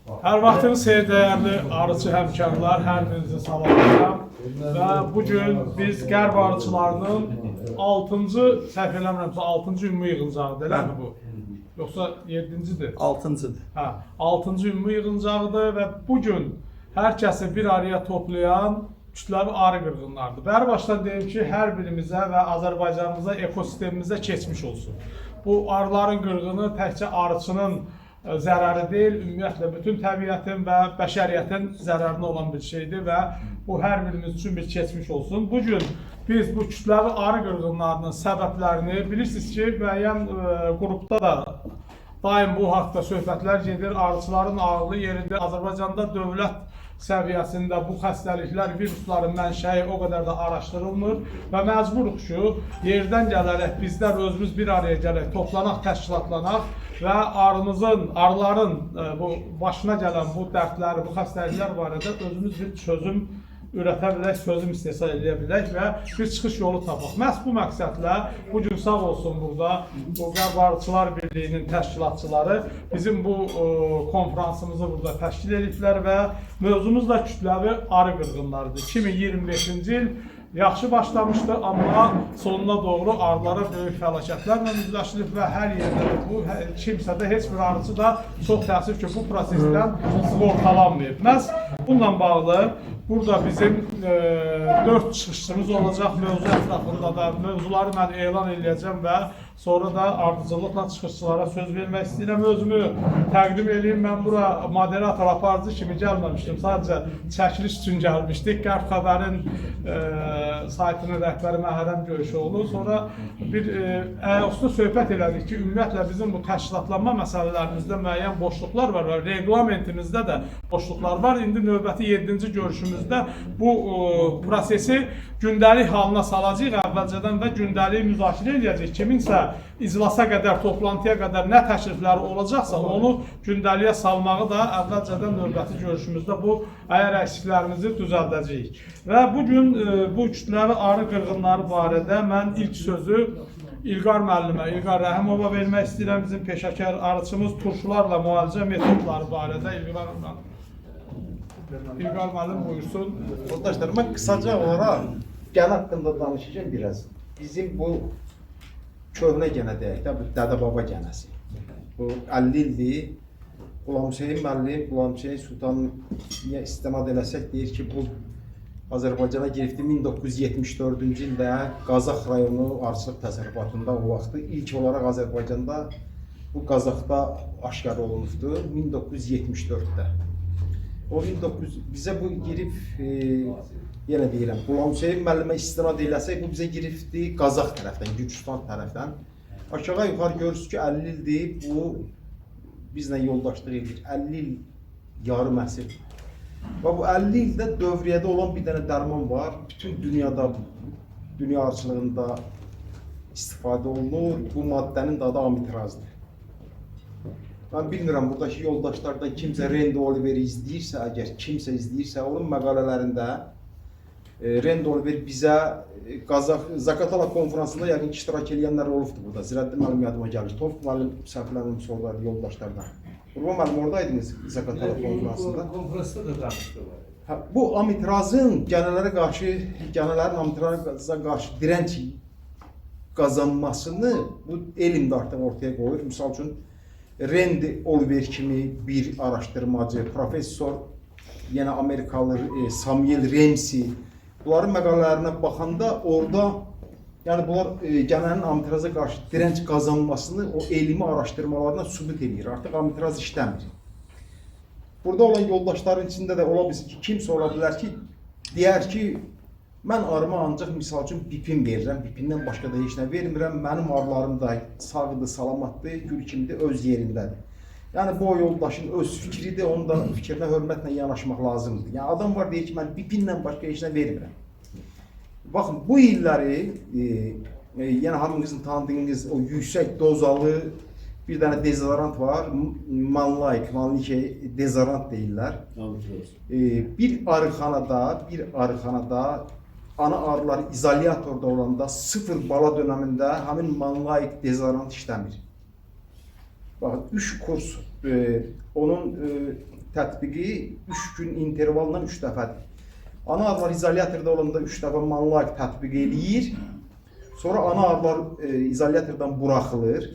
Hər vaxtınız xeyir dəyərli arıçı həmkarlar, hər birinizi salamlayıram. Və bugün biz Qərb arıçılarının 6-cı, səhv eləmirəmsə 6-cı ümumi yığıncağıdır, eləmi bu? Yoxsa 7-cidir? 6-cıdır. Hə, 6-cı ümumi yığıncağıdır və bugün hər kəsi bir araya toplayan kütləvi arı qırğınlardır. Bəri başdan deyim ki, hər birimizə və Azərbaycanımıza, ekosistemimizə keçmiş olsun. Bu arıların qırğını təkcə arıçının zərəri deyil, ümumiyyətlə bütün təbiətin və bəşəriyyətin zərərinə olan bir şeydir və bu hər birimiz üçün bir keçmiş olsun. Bugün biz bu kütləvi arı qırğınlarının səbəblərini bilirsiniz ki, müəyyən qrupda da daim bu haqda söhbətlər gedir. Arıçıların ağırlığı yerində Azərbaycanda dövlət səviyyəsində bu xəstəliklər, virusların mənşəyi o qədər də araşdırılmır və məcburuq ki, yerdən gələrək bizlər özümüz bir araya gələk, toplanaq, təşkilatlanaq və arıların bu başına gələn bu dərdləri, bu xəstəliklər barədə özümüz bir çözüm ürətə bilək, çözüm istehsal edə bilək və bir çıxış yolu tapaq. Məhz bu məqsədlə bugün sağ olsun burada bu Qərb Arıçılar Birliyinin təşkilatçıları bizim bu konferansımızı burada təşkil ediblər və mövzumuz da kütləvi arı qırğınlarıdır. 2025-ci il yaxşı başlamışdı, amma sonuna doğru arılara böyük fəlakətlərlə üzləşilib və hər yerdə bu kimsə də, heç bir arıçı da çox təəssüf ki, bu prosesdən sığortalanmayıb. Məhz bununla bağlı burada bizim 4 çıxışımız olacaq mövzu ətrafında da. Mövzuları mən elan edəcəm və sonra da ardıcıllıqla çıxışçılara söz vermək istəyirəm. Özümü təqdim edeyim. Mən bura moderator, aparıcı kimi gəlməmişdim. Sadəcə çəkiliş üçün gəlmişdik. Qərb Xəbərin saytının rəhbəri Məhərrəm Göyüşoğlu. Sonra bir əyosda söhbət elədik ki, ümumiyyətlə bizim bu təşkilatlanma məsələlərimizdə müəyyən boşluqlar var və reglamentimizdə də boşluqlar var. İndi növbəti 7-ci görüşümüzdə bu prosesi gündəlik halına salacağıq əvvəlcədən və gündəlik müzakirə edəcəyik. Kiminsə iclasa qədər, toplantıya qədər nə təklifləri olacaqsa onu gündəliyə salmağı da əvvəlcədən növbəti görüşümüzdə bu əyər-əksiklərimizi düzəldəcəyik. Və bugün bu kütləvi arı qırğınları barədə mən ilk sözü İlqar müəllimə, İlqar Rəhimova vermək istəyirəm. Bizim peşəkar arıçımız turşularla müalicə metodları barədə İlqar müəllim buyursun. Arkadaşlar, ben kısaca olarak gen hakkında danışacağım biraz. Bizim bu köhnə genə deyək də, bu Dədə Baba genəsi. Bu 50 ildir. Qulam Hüseyin müəllim, Qulam Hüseyin Sultan niyə istinad eləsək deyir ki, bu Azərbaycana giribdi 1974-cü ildə Qazax rayonu arıçılıq təsərrüfatında o vaxtı ilk olaraq Azərbaycanda bu Qazaxda aşkar olunubdu 1974-də. O 19 bizə bu girib yenə deyirəm, Qulam Hüseyin müəllimə istinad eləsək bu bizə giribdi Qazax tərəfdən, Gürcüstan tərəfdən. Aşağı yuxarı görürsünüz ki 50 ildir bu bizlə yoldaşlıq edir. 50 il yarım əsr. Və bu 50 ildə dövriyyədə olan bir dənə dərman var. Bütün dünyada, dünya arıçılığında istifadə olunur. Bu maddənin adı amitrazdır. Ben bilmirəm, buradakı yoldaşlardan kimsə Randy Oliveri izləyirsə, əgər kimsə izləyirsə, onun məqalələrində Randy Oliver bizə Zaqatala konferansında yəqin ki, iştirak edənlər olubdur burada. Zirəddin müəllim yadıma gəlir. Tofiq müəllim səhvlərim soruları yoldaşlardan. Qurban müəllim oradaydınız Zaqatala konferansında. Konferansda da danışdılar. Bu amitrazın gənələrə qarşı, gənələrin amitraza qarşı direnç qazanmasını bu elm də artıq ortaya qoyur. Misal üçün, Randy Oliver kimi bir araşdırmacı, professor, yenə Amerikalı Samuel Ramsey, bunların məqalələrinə baxanda orada, yəni bunlar gənənin amitraza qarşı direnç qazanmasını o elmi araşdırmalarına sübut edir. Artıq amitraz işləmir. Burada olan yoldaşların içində də ola bilsin ki, kimsə ola bilər ki, deyər ki, mən arıma ancaq misal üçün bipin verirəm, bipindən başqa da heç nə vermirəm, mənim arılarım da sağdır, salamatdır, gül kimidir, öz yerindədir. Yəni bu yoldaşın öz fikridir, onun da fikrinə hörmətlə yanaşmaq lazımdır. Yəni adam var deyir ki, mən bipinlə başqa heç nə vermirəm. Baxın, bu illəri, yəni hamınızın tanıdığınız o yüksək dozalı bir dənə dezodorant var, Manlike dezodorant deyirlər. Bir arıxanada ana arılar izolyatorda olanda 0 bala döneminde həmin Manlike dezodorant işləmir. Bakın 3 kurs onun tətbiqi 3 gün intervalla 3 dəfədir. Ana arılar izolyatorda olanda 3 dəfə manlayıq tətbiq eləyir. Sonra ana arılar izolyatordan buraxılır.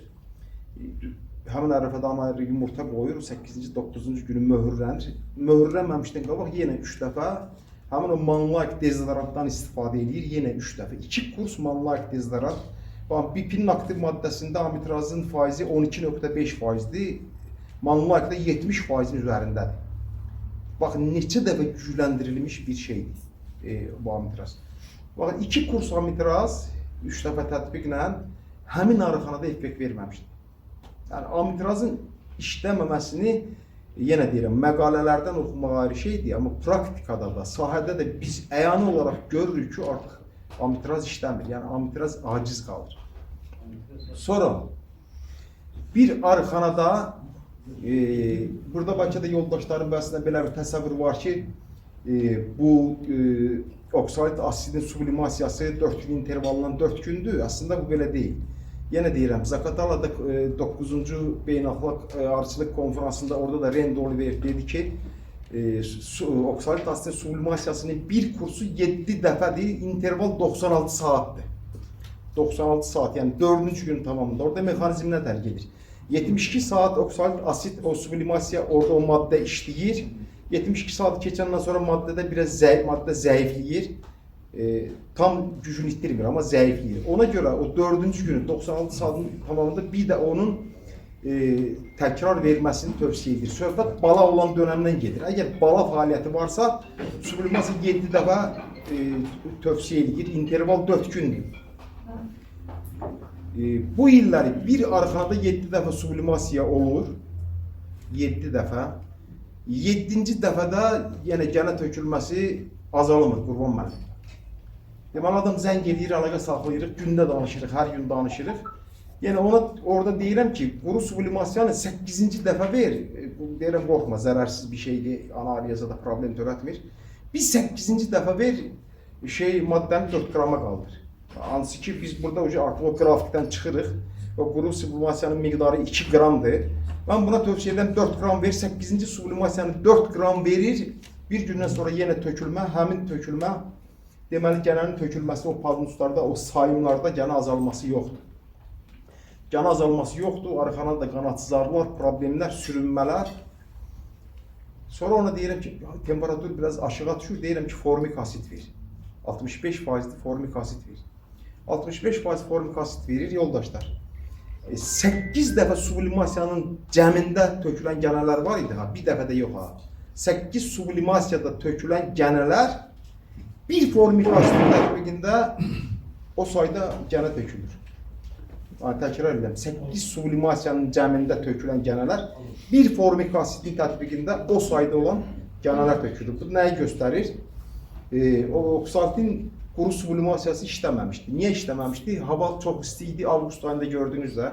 Həmin ərəfədə ana arı yumurta qoyur, 8-ci, 9-cu günü möhürlənir. Möhürlənməmişdən qabaq yenə 3 dəfə həmin o manlayıq dezodorantdan istifadə edir, yenə 3 dəfə. 2 kurs manlayıq dezodorant. BİP'nin aktiv maddəsində amitrazın faizi 12.5%-dir. Manlayıqda 70%-in üzərindədir. Baxın, neçə dəfə gücləndirilmiş bir şeydir bu amitraz. Baxın, 2 kurs amitraz 3 dəfə tətbiqlə həmin arıxanada effekt verməmişdir. Yəni, amitrazın işləməməsini yenə deyirəm, məqalələrdən oxumaq ayrı şeydir, amma praktikada da, sahədə də biz əyani olaraq görürük ki, artıq amitraz işləmir, yəni amitraz aciz qalır. Sonra bir arıxanada burada Bakıda yoldaşların bəsində belə bir təsəvvür var ki, bu oksalik asidin sublimasiyası 4 gün intervalından 4 gündür. Əslində bu belə deyil. Yenə deyirəm, Zaqatalada 9-cu beynəlxalq arıçılıq konferansında orada da Rend Oliver dedi ki, oksalik asidin sublimasiyasının bir kursu 7 dəfədir, interval 96 saatdir. 96 saat, yəni 4-cü gün tamamında. Orada mexanizm nə tərk edir? 72 saat oksalik asid, o sublimasiya orada o maddə işləyir. 72 saat keçəndən sonra maddədə biraz maddə zəifləyir. Tam gücünü itirmir, amma zəifləyir. Ona görə o 4-cü günü 96 saatın tamamında bir də onun təkrar verməsini tövsiyə edir. Söhbət bala olan dönəmdən gedir. Əgər bala fəaliyyəti varsa, sublimasiya 7 dəfə tövsiyə edir. Interval 4 gündür. Bu illəri bir arıxanada 7 dəfə sublimasiya olur. 7 dəfə. 7-ci dəfədə yenə gənə tökülməsi azalmır, qurban mənim. Deməli, adam zəng edir, əlaqə saxlayırıq, gündə danışırıq, hər gün danışırıq. Yəni, ona orada deyirəm ki, quru sublimasiyanı 8-ci dəfə ver. Deyirəm, qorxma, zərərsiz bir şeydir, ana arıyada da problem törətmir. Biz 8-ci dəfə ver, maddəni 4 qrama qaldır. Hansı ki, biz burada artıq o qrafikdən çıxırıq. O quru sublimasiyanın miqdarı 2 qramdır. Mən buna tövsiyə edirəm 4 qram verir, 8-ci sublimasiyanı 4 qram verir. Bir gündən sonra yenə tökülmə, həmin tökülmə, deməli gənənin tökülməsi o paznuslarda, o sayımlarda gənə azalması yoxdur. Gənə azalması yoxdur, arıxanada da qanatsızarlar, problemlər, sürünmələr. Sonra ona deyirəm ki, temperatur biraz aşağı düşür, deyirəm ki, formik asid ver. 65% formik asid ver. 65% formik asid verir yoldaşlar. 8 dəfə sublimasiyanın cəmində tökülən gənələr var idi, bir dəfə də yox. 8 sublimasiyada tökülən gənələr bir formik asidin tətbiqində o sayda gənə tökülür. Təkrar edirəm, 8 sublimasiyanın cəmində tökülən gənələr bir formik asidin tətbiqində o sayda olan gənələr tökülür. Bu nəyi göstərir? O oksalitin quru sublimasiyası işləməmişdi. Niyə işləməmişdi? Hava çox isti idi. Avqust ayında gördüyünüzdə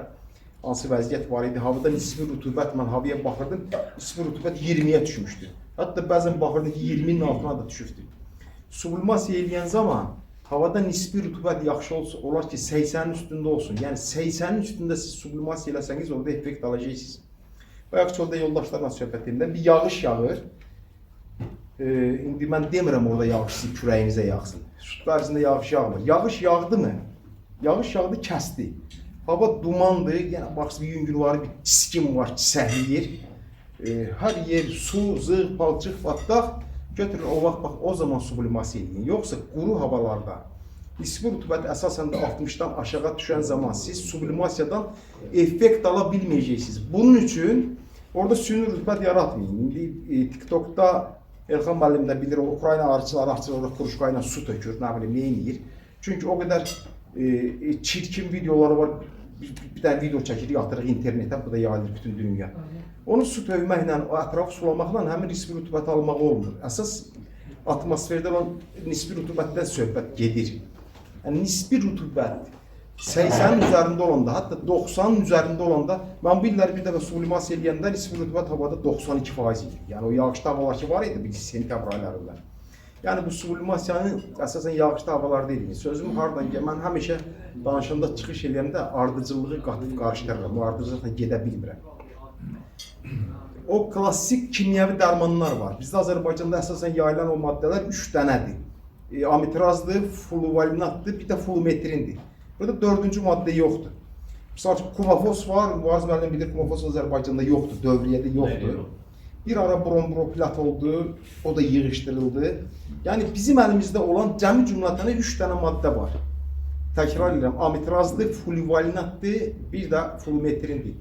hansı vəziyyət var idi. Havada nisbi rütubət, mən havaya baxırdım, nisbi rütubət 20-yə düşmüşdü. Hətta bəzən baxırdım ki, 20-nin altına da düşübdü. Sublimasiya eləyən zaman havada nisbi rütubət yaxşı olar ki, 80-in üstündə olsun. Yəni 80-in üstündə siz sublimasiya eləsəniz, orada effekt alacaqsınız. Bayaq çöldə yoldaşlarla söhbət edirəm. Bir yağış yağır. İndi mən demirəm orada yağış sizin kürəyinizə yağsın. Sütqar ərzində yağış yağmır. Yağış yağdı mı? Yağış yağdı, kəsdi. Hava dumandır, yəni baxsın bir gün var, bir çiskin var, çisəhliyir. Hər yer su, zığ, palçıq, batdaq götürün o vaxt, bax, o zaman sublimasiya edin. Yoxsa quru havalarda nisbi rütubət əsasən də 60-dan aşağı düşən zaman siz sublimasiyadan effekt ala bilməyəcəksiniz. Bunun üçün orada süni rütubət yaratmayın. İndi TikTok'da Elxan müəllim də bilir, Ukrayna arıçıları orada kuruşka ilə su tökür, nə bilim, nə eləyir. Çünki o qədər çirkin videoları var, bir dənə video çəkirik, atırıq internetə, bu da yayılır bütün dünya. Onu su töyməklə, ətrafı sulamaqla həmin nisbi rütubəti almaq olmur. Əsas atmosferdə olan nisbi rütubətdən söhbət gedir. Yəni, nisbi rütubət 80-in üzərində olanda, hətta 90-in üzərində olanda, mən bu illəri bir dəfə sublimasiya eləyəndə nisbi rütubət havada 92% idi. Yəni, o yağışlı havalar ki var idi, bir sentyabr aylarında. Yəni, bu sublimasiyanı əsasən yağışlı havalarda edilir. Sözüm haradan gəl, mən həmişə danışanda çıxış eləyəndə ardıcılığı qatıb qarışdırıram, o ardıcılıqla gedə bilmirəm. o klassik kimyəvi dərmanlar var. Bizdə Azərbaycanda əsasən yayılan o maddələr 3 dənədir. Amitrazdır, fluvalinatdır, bir də flumetrindir. Burada 4-cü maddə yoxdur. Misal üçün, klofos var, Mübariz müəllim bilir, klofos Azərbaycanda yoxdur, dövriyyədə yoxdur. Bir ara brombroplat oldu, o da yığışdırıldı. Yəni bizim əlimizdə olan cəmi cümlətən 3 dənə maddə var. Təkrar edirəm, amitrazdır, fluvalinatdır, bir də flumetrindir.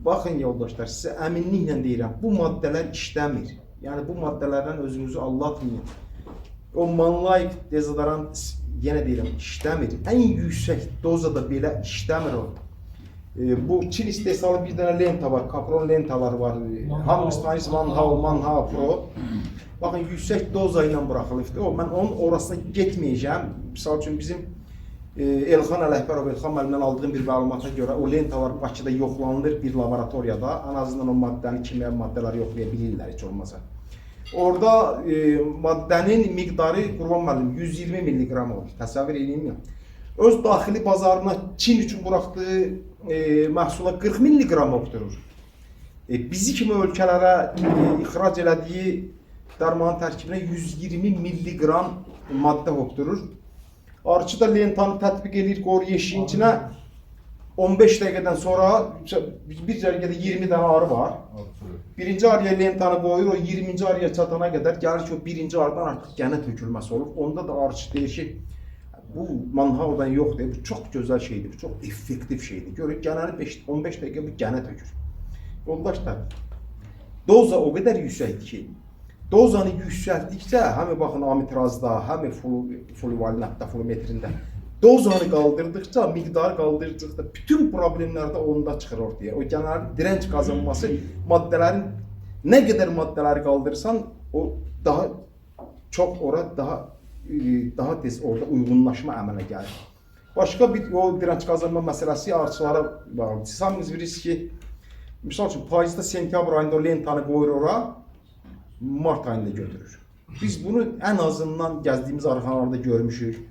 Baxın yoldaşlar, sizə əminliklə deyirəm, bu maddələr işləmir. Yəni bu maddələrdən özünüzü allatmayın. O manlayıq dezodorant, yenə deyirəm, işləmir. Ən yüksək dozada belə işləmir o. Bu Çin istehsalı bir dənə lenta var, kapron lentaları var. Hamımız tanıyız, Manhao Pro. Baxın, yüksək doza ilə buraxılıbdır. Mən onun orasına getməyəcəm. Misal üçün bizim Elxan Ələkbərov, Elxan müəllimdən aldığım bir məlumata görə o lentalar Bakıda yoxlanılır bir laboratoriyada. En azından o maddəni, kimyəvi maddələri yoxlaya bilirlər heç olmasa. Orada maddənin miqdarı, Qurban müəllim, 120 mg olur. Təsəvvür edeyim ya. Öz daxili bazarına Çin üçün buraxdığı məhsula 40 mg oxturur. Bizi kimi ölkələrə ixrac elədiyi dərmanın tərkibinə 120 mg maddə oxturur. Arıçı da lentanı tətbiq edir, qoyur yeşiyin içinə. 15 dəqiqədən sonra bir cərgədə 20 dənə arı var. Birinci arıya lentanı qoyur, o 20-ci arıya çatana qədər gəlir ki, o birinci arıdan artıq gənə tökülməsi olur. Onda da arıçı deyir ki, bu Manhao'dan yoxdur, bu çox gözəl şeydir, bu çox effektiv şeydir. Görür, gənəni 15 dəqiqə bu gənə tökür. Yoldaşlar, doza o qədər yüksəkdir ki, dozanı yüksəltdikcə, həmi baxın amitrazda, həmi fluvalinatda, flumetrində, dozanı qaldırdıqca, miqdarı qaldırdıqca, bütün problemlər də onda çıxır ortaya. O gənələrin direnç qazanması, maddələrin, nə qədər maddələri qaldırırsan, o daha çox ora, daha tez orada uyğunlaşma əmələ gəlir. Başqa bir o direnç qazanma məsələsi arıçılara bağlıdır. Siz hamınız bilirsiniz ki, misal üçün, payızda, sentyabr ayında o lentanı qoyur ora, Mart ayında götürür. Biz bunu en azından gəzdiyimiz arıxanalarda görmüşük.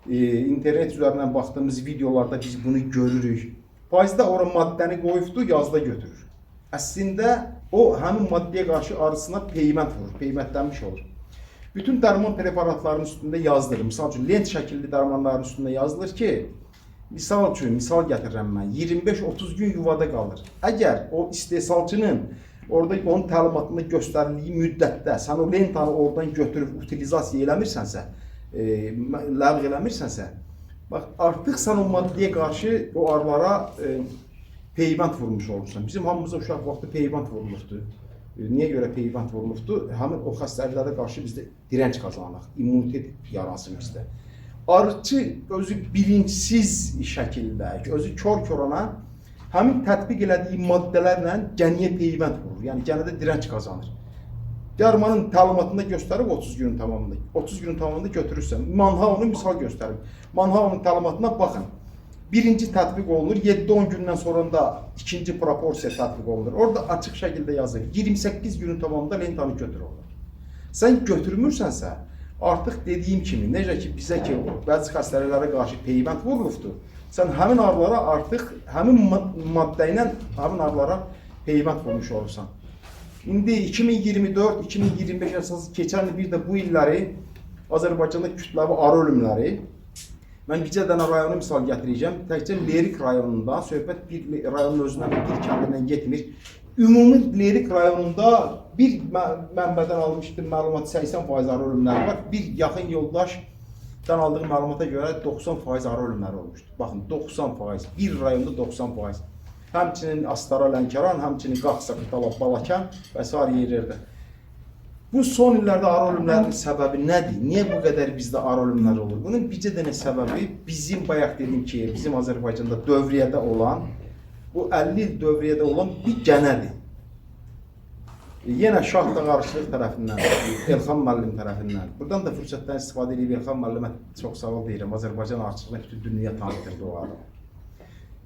İnternet üzərindən baxdığımız videolarda biz bunu görürük. Payızda ora maddəni qoyubdu, yazda götürür. Əslində o həmin maddəyə qarşı arısına peyvənd vurur, peyvəndlənmiş olur. Bütün dərman preparatlarının üstündə yazılır. Misal üçün, lent şəkilli dərmanların üstündə yazılır ki, misal gətirirəm mən, 25-30 gün yuvada qalır. Əgər o istehsalçının orada onun təlimatında göstərildiyi müddətdə sən o lentanı oradan götürüb utilizasiya eləmirsənsə, ləğv eləmirsənsə, bax, artıq sən o maddəyə qarşı o arılara peyvənd vurmuş olursan. Bizim hamımıza uşaq vaxtı peyvənd vurulubdur. Niyə görə peyvənd vurulubdur? Həmin o xəstəliklərə qarşı bizdə direnç qazanırıq, immunitet yaransın bizdə. Arıçı özü bilinçsiz şəkildə, özü kör-körana həmin tətbiq elədiyi maddələrlə gəniyə peyvənd vurur. Yəni gənidə direnç qazanır. Dərmanın təlimatında göstərib 30 günün tamamında. 30 günün tamamında götürürsən. Manhao'nu misal göstərib. Manhao'nun təlimatına baxın. Birinci tətbiq olunur, 7-10 gündən sonra da ikinci proporsiya tətbiq olunur. Orada açıq şəkildə yazır. 28 günün tamamında lentanı götür olur. Sən götürmürsənsə, artıq dediyim kimi, necə ki bizə ki bəzi xəstəliklərə qarşı peyvənd vurulubdur. Sən həmin arılara artıq həmin maddə ilə həmin arılara peyvənd vurmuş olursan. İndi 2024-2025 əsas keçən bir də bu illəri Azərbaycanda kütləvi arı ölümləri. Mən bircə dənə rayonu misal gətirəcəm. Təkcə Lerik rayonunda, söhbət bir rayonun özündən bir kəndindən getmir. Ümumi Lerik rayonunda bir mənbədən almışdım məlumat 80% arı ölümləri var. Bir yaxın yoldaşdan aldığım məlumata görə 90% arı ölümləri olmuşdur. Baxın, 90%, bir rayonda 90%. Həmçinin Astara, Lənkəran, həmçinin Qaxsa, Qıtala, Balakən və s. yerlərdə. Bu son illərdə arı ölümlərinin səbəbi nədir? Niyə bu qədər bizdə arı ölümləri olur? Bunun bircə dənə səbəbi bizim bayaq dedim ki, bizim Azərbaycanda dövriyyədə olan, bu 50 il dövriyyədə olan bir gənədir. Yenə şaxta qarışıq tərəfindən, Elxan müəllim tərəfindən. Buradan da fürsətdən istifadə edib Elxan müəllimə çox sağ ol deyirəm. Azərbaycan arıçılığına bütün dünya tanıtırdı o arı.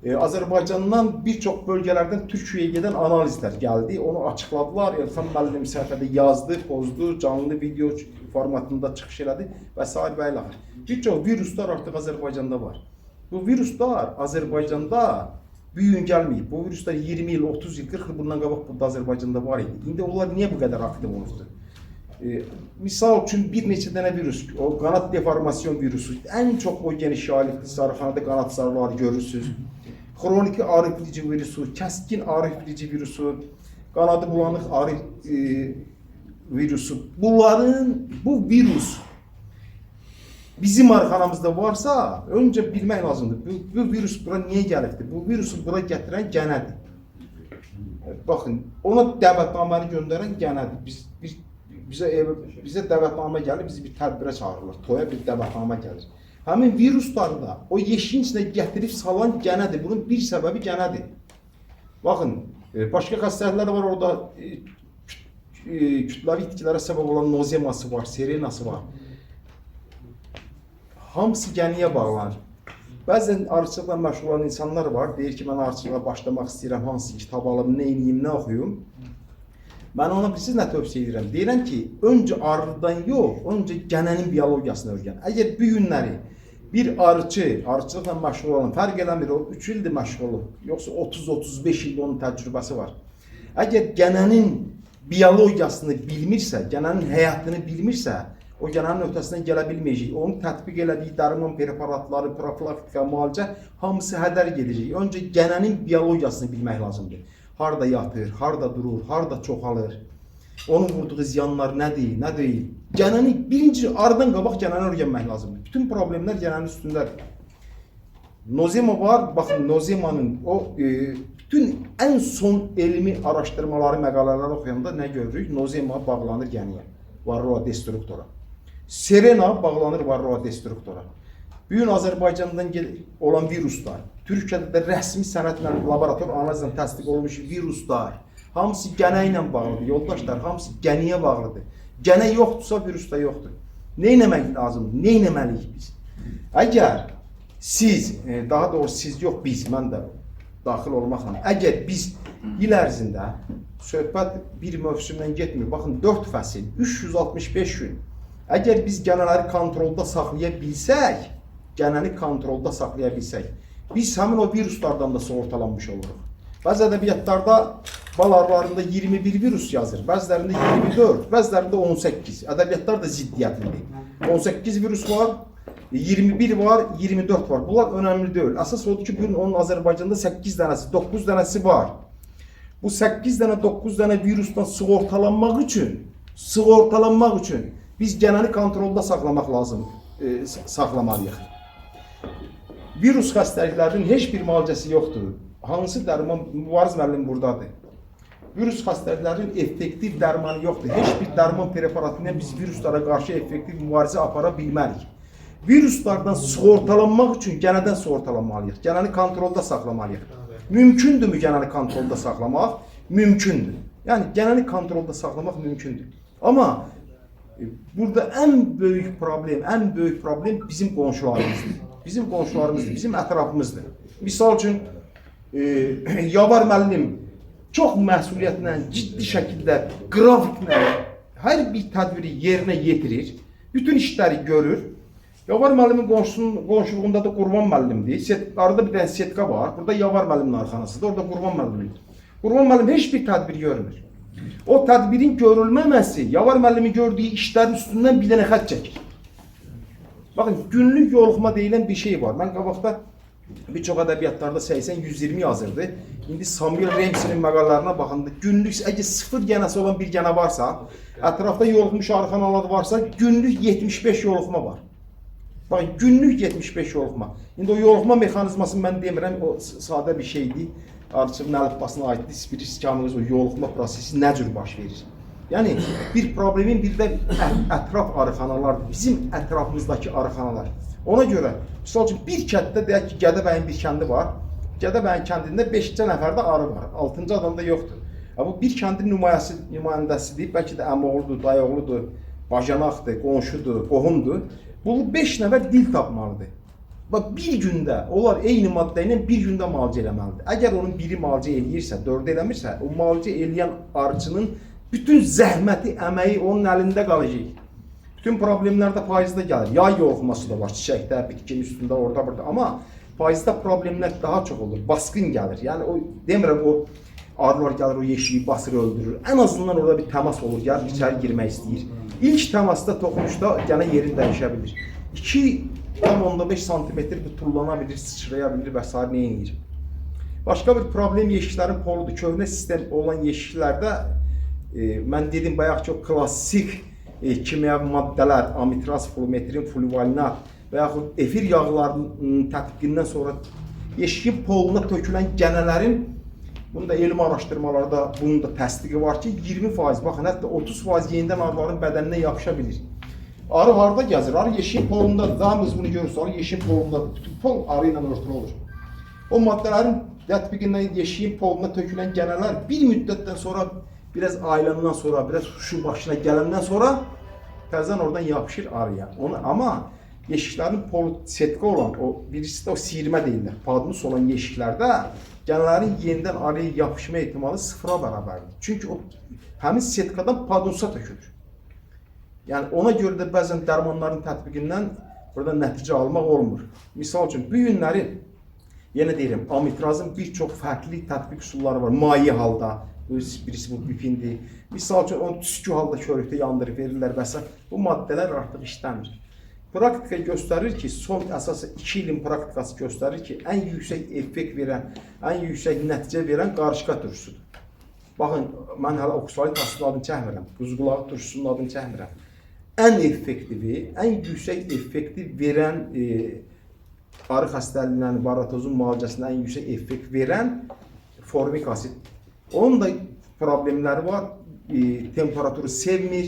Azərbaycandan bir çox bölgələrdən Türkiyəyə gedən analizlər gəldi. Onu açıqladılar. Elxan müəllim səhifədə yazdı, pozdu, canlı video formatında çıxış elədi və s. və ilaxır. Bir çox viruslar artıq Azərbaycanda var. Bu viruslar Azərbaycanda bu gün gəlməyib. Bu viruslar 20 il, 30 il, 40 il bundan qabaq burada Azərbaycanda var idi. İndi onlar niyə bu qədər aktiv olubdur? Misal üçün bir neçə dənə virus, o qanat deformasyon virusu, ən çox o geniş yayılıqlı sarıxanada qanat sarıları görürsünüz. Xroniki ağrı verici virusu, kəskin ağrı verici virusu, qanadı bulanıq ağrı virusu. Bu virus bizim arxanamızda varsa, öncə bilmək lazımdır. Bu virus bura niyə gəlibdir? Bu virusu bura gətirən gənədir. Baxın, ona dəvətnaməni göndərən gənədir. Bizə dəvətnamə gəlir, bizi bir tədbirə çağırırlar. Toya bir dəvətnamə gəlir. Həmin virusları da o yeşiyin içində gətirib salan gənədir. Bunun bir səbəbi gənədir. Baxın, başqa xəstəliklər var orada, kütləvi itkilərə səbəb olan nozeması var, serenası var. Hamısı gəniyə bağlanır. Bəzən arıçılıqla məşğul olan insanlar var, deyir ki, mən arıçılığa başlamaq istəyirəm, hansı kitab alım, nə eləyim, nə oxuyum. Mən ona bilirsiniz nə tövsiyə edirəm? Deyirəm ki, öncə arıdan yox, öncə gənənin biologiyasını öyrən. Əgər bu günləri bir arıçılıqla məşğul olan, fərq eləmir, o 3 ildir məşğul, yoxsa 30-35 ildə onun təcrübəsi var. Əgər gənənin biologiyasını bilmirsə, gənənin həyatını bilmirsə, o gənənin öhdəsindən gələ bilməyəcək. Onun tətbiq elədiyi dərman preparatları, profilaktika, müalicə hamısı hədər gedəcək. Öncə gənənin biologiyasını bilmək lazımdır. Harda yatır, harda durur, harda çoxalır. Onun vurduğu ziyanlar nədir, nə deyil. Gənəni birinci arıdan qabaq gənəni öyrənmək lazımdır. Bütün problemlər gənənin üstündədir. Nozema var, baxın Nozemanın o bütün ən son elmi araşdırmaları, məqalələri oxuyanda nə görürük? Nozema bağlanır gəniyə, varroa destruktora. Serena bağlanır varroa destruktora. Bu gün Azərbaycandan olan viruslar, Türkiyədə də rəsmi sənədlə, laborator analizlə təsdiq olmuş viruslar, hamısı gənə ilə bağlıdır, yoldaşlar, hamısı gəniyə bağlıdır. Gənə yoxdursa virus da yoxdur. Nə etmək lazımdır, nə etməliyik biz? Əgər siz, daha doğrusu siz yox, biz, mən də daxil olmaqla, əgər biz il ərzində söhbət bir mövsümdən getmir, baxın 4 fəsil, 365 gün, əgər biz gənələri kontrolda saxlaya bilsək, biz həmin o viruslardan da sığortalanmış oluruq. Bəzi ədəbiyyatlarda bal arılarında 21 virus yazır, bəzilərində 24, bəzilərində 18. Ədəbiyyatlar da ziddiyyətlidir. 18 virus var, 21 var, 24 var. Bunlar önemli deyil. Əsas odur ki, bugün onun Azərbaycanda 8 dənəsi, 9 dənəsi var. Bu 8 dənə, 9 dənə virusdan sığortalanmaq üçün biz gənəni kontrolda saxlamalıyıq. Virus xəstəliklərinin heç bir müalicəsi yoxdur. Hansı dərman, Mübariz müəllim buradadır. Virus xəstəliklərinin effektiv dərmanı yoxdur. Heç bir dərman preparatıyla biz viruslara qarşı effektiv mübarizə apara bilmərik. Viruslardan sığortalanmaq üçün gənədən sığortalanmalıyıq. Gənəni kontrolda saxlamalıyıq. Mümkündürmü gənəni kontrolda saxlamaq? Mümkündür. Yəni, gənəni kontrolda saxlamaq mümkündür. Amma burada ən böyük problem bizim qonşularımızdır. Bizim ətrafımızdır. Misal üçün, Yavar müəllim çox məsuliyyətlə, ciddi şəkildə, qrafiklə hər bir tədbiri yerinə yetirir, bütün işləri görür. Yavar müəllimin qonşuluğunda da Qurban müəllimdir. Arada bir dənə setka var, burada Yavar müəllimin arxanasıdır, orada Qurban müəllimdir. Qurban müəllim heç bir tədbir görmür. O tədbirin görülməməsi, Yavar müəllimi gördüyü işlərin üstündən bir dənə xət çəkir. Baxın, günlük yoluxma deyilən bir şey var. Mən qabaqda bir çox ədəbiyyatlarda 80-120 yazırdı. İndi Samuel Ramsey'nin məqallarına baxanda günlük, əgər 0 gənəsi olan bir gənə varsa, ətrafda yoluxmuş arxanalar varsa, günlük 75 yoluxma var. Baxın, günlük 75 yoluxma. İndi o yoluxma mexanizmasını mən demirəm, o sadə bir şeydir. Arıçılığın əlifbasına aiddir, spiriskamınız, o yoluxma prosesi nə cür baş verir? Yəni, bir problemin bir də ətraf arıxanalardır, bizim ətrafımızdakı arıxanalar. Ona görə, misal üçün, bir kənddə deyək ki, Gədəbəyin bir kəndi var. Gədəbəyin kəndində 5-cə nəfərdə arı var, 6-cı adamda yoxdur. Bu bir kəndin nümayəndəsidir, bəlkə də əmoğludur, dayoğludur, bacanaqdır, qonşudur, qohumdur. Bu 5 nəfər dil tapmalıdır. Bir gündə, onlar eyni maddə ilə bir gündə müalicə eləməlidir. Əgər onun biri müalicə eləyirsə, 4 eləmirsə, o müalicə eləyən arıçının bütün zəhməti, əməyi onun əlində qalacaq. Bütün problemlər də faizdə gəlir. Yay yoluxması da var, çiçəkdə, bitkinin üstündə, orada, burada. Amma faizdə problemlər daha çox olur. Baskın gəlir. Yəni o demirəm o arılar gəlir o yeşiyi basır öldürür. Ən azından orada bir təmas olur. Gəlir içəri girmək istəyir. İlk təmasda toxunuşda yenə yerini dəyişə bilir. 2,5 sm bu tullana bilir, sıçraya bilir və s. nə edir? Başqa bir problem yeşiklərin poludur. Köhnə sistem olan yeşiklərdə mən dedim bayaq ki o klassik kimyəvi maddələr, amitraz, flumetrin, fluvalinat və yaxud efir yağlarının tətbiqindən sonra yeşikin poluna tökülən gənələrin bunun da elmi araşdırmalarda bunun da təsdiqi var ki 20%, baxın hətta 30% yenidən arıların bədəninə yapışa bilir. Arı harda gəzir? Arı yeşikin polundadır. Hamımız bunu görürsünüz. Arı yeşikin polundadır. Bütün pol arı ilə örtülü olur. O maddələrin tətbiqindən yeşiyin poluna tökülən gənələr bir müddətdən sonra biraz ayılandan sonra, biraz huşu başına gələndən sonra təzədən oradan yapışır arıya. Amma yeşiklərin polsetka olan, birisi də o siyirmə deyirlər, padnus olan yeşiklərdə gənələrin yenidən arıya yapışma ehtimalı sıfıra bərabərdir. Çünki o həmin setkadan padnusa tökülür. Yəni ona görə də bəzən dərmanların tətbiqindən burada nəticə almaq olmur. Misal üçün, bu günləri yenə deyirəm, amitrazın bir çox fərqli tətbiq üsulları var. Mayi halda, birisi bu bipindir. Misal üçün, onu tüskü halda körükdə yandırıb verirlər və s. Bu maddələr artıq işləmir. Praktika göstərir ki, son əsas 2 ilin praktikası göstərir ki, ən yüksək effekt verən, ən yüksək nəticə verən qarışqa turşusudur. Baxın, mən hələ oksalit asidin adını çəkmirəm, buzqulağı turşusunun adını çəkmirəm. Ən effektivi, ən yüksək effekti verən arı xəstəliyinin, varatozun müalicəsində ən yüksək effekt verən formik asid. Onun da problemləri var, temperaturu sevmir,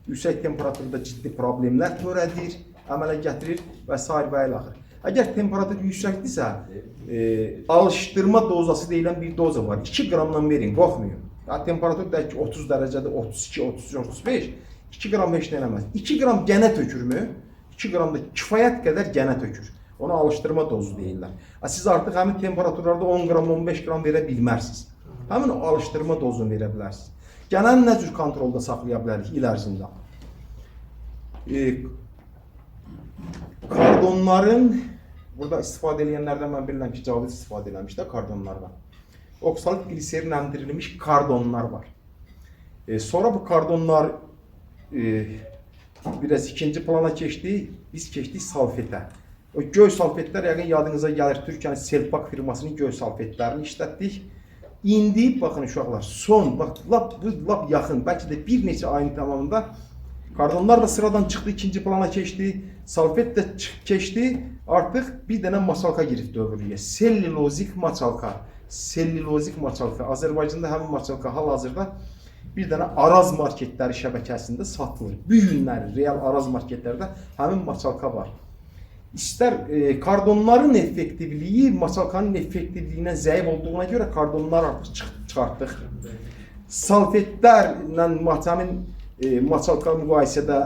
yüksək temperaturda ciddi problemlər törədir, əmələ gətirir və s. və ilaxır. Əgər temperatur yüksəkdirsə, alışdırma dozası deyilən bir doza var. 2 qramdan verin, qorxmayın. Temperatur deyək ki, 30 dərəcədə, 32, 33, 35, 2 qram heç nə eləməz. 2 qram gənə tökürmü? 2 qram da kifayət qədər gənə tökür. Ona alışdırma dozu deyirlər. Siz artıq həmin temperaturlarda 10 qram, 15 qram verə bilmərsiniz. Həmin o alışdırma dozunu verə bilərsiniz. Gənəni nə cür kontrolda saxlaya bilərik il ərzində? Kardonların, burada istifadə edənlərdən mən bilirəm ki, Cavid istifadə eləmişdə kardonlardan. Oksalit gliserin əmdirilmiş kardonlar var. Sonra bu kardonlar biraz ikinci plana keçdi, biz keçdik salfetə. O göy salfetlər yəqin yadınıza gəlir, Türkiyənin Selpak firmasının göy salfetlərini işlətdik. İndi, baxın uşaqlar, son, lap yaxın, bəlkə də bir neçə ayın tamamında kardonlar da sıradan çıxdı, ikinci plana keçdi, salfet də keçdi, artıq bir dənə maçalka girib dövrüyə. Sellulozik maçalka. Sellulozik maçalka. Azərbaycanda həmin maçalka hal-hazırda bir dənə Araz marketləri şəbəkəsində satılır. Bu günləri real Araz marketlərdə həmin maçalka var. İstər kardonların effektivliyi maçalkanın effektivliyindən zəif olduğuna görə kardonlar artıq çıxartdıq. Salfetlərlə həmin maçalka müqayisədə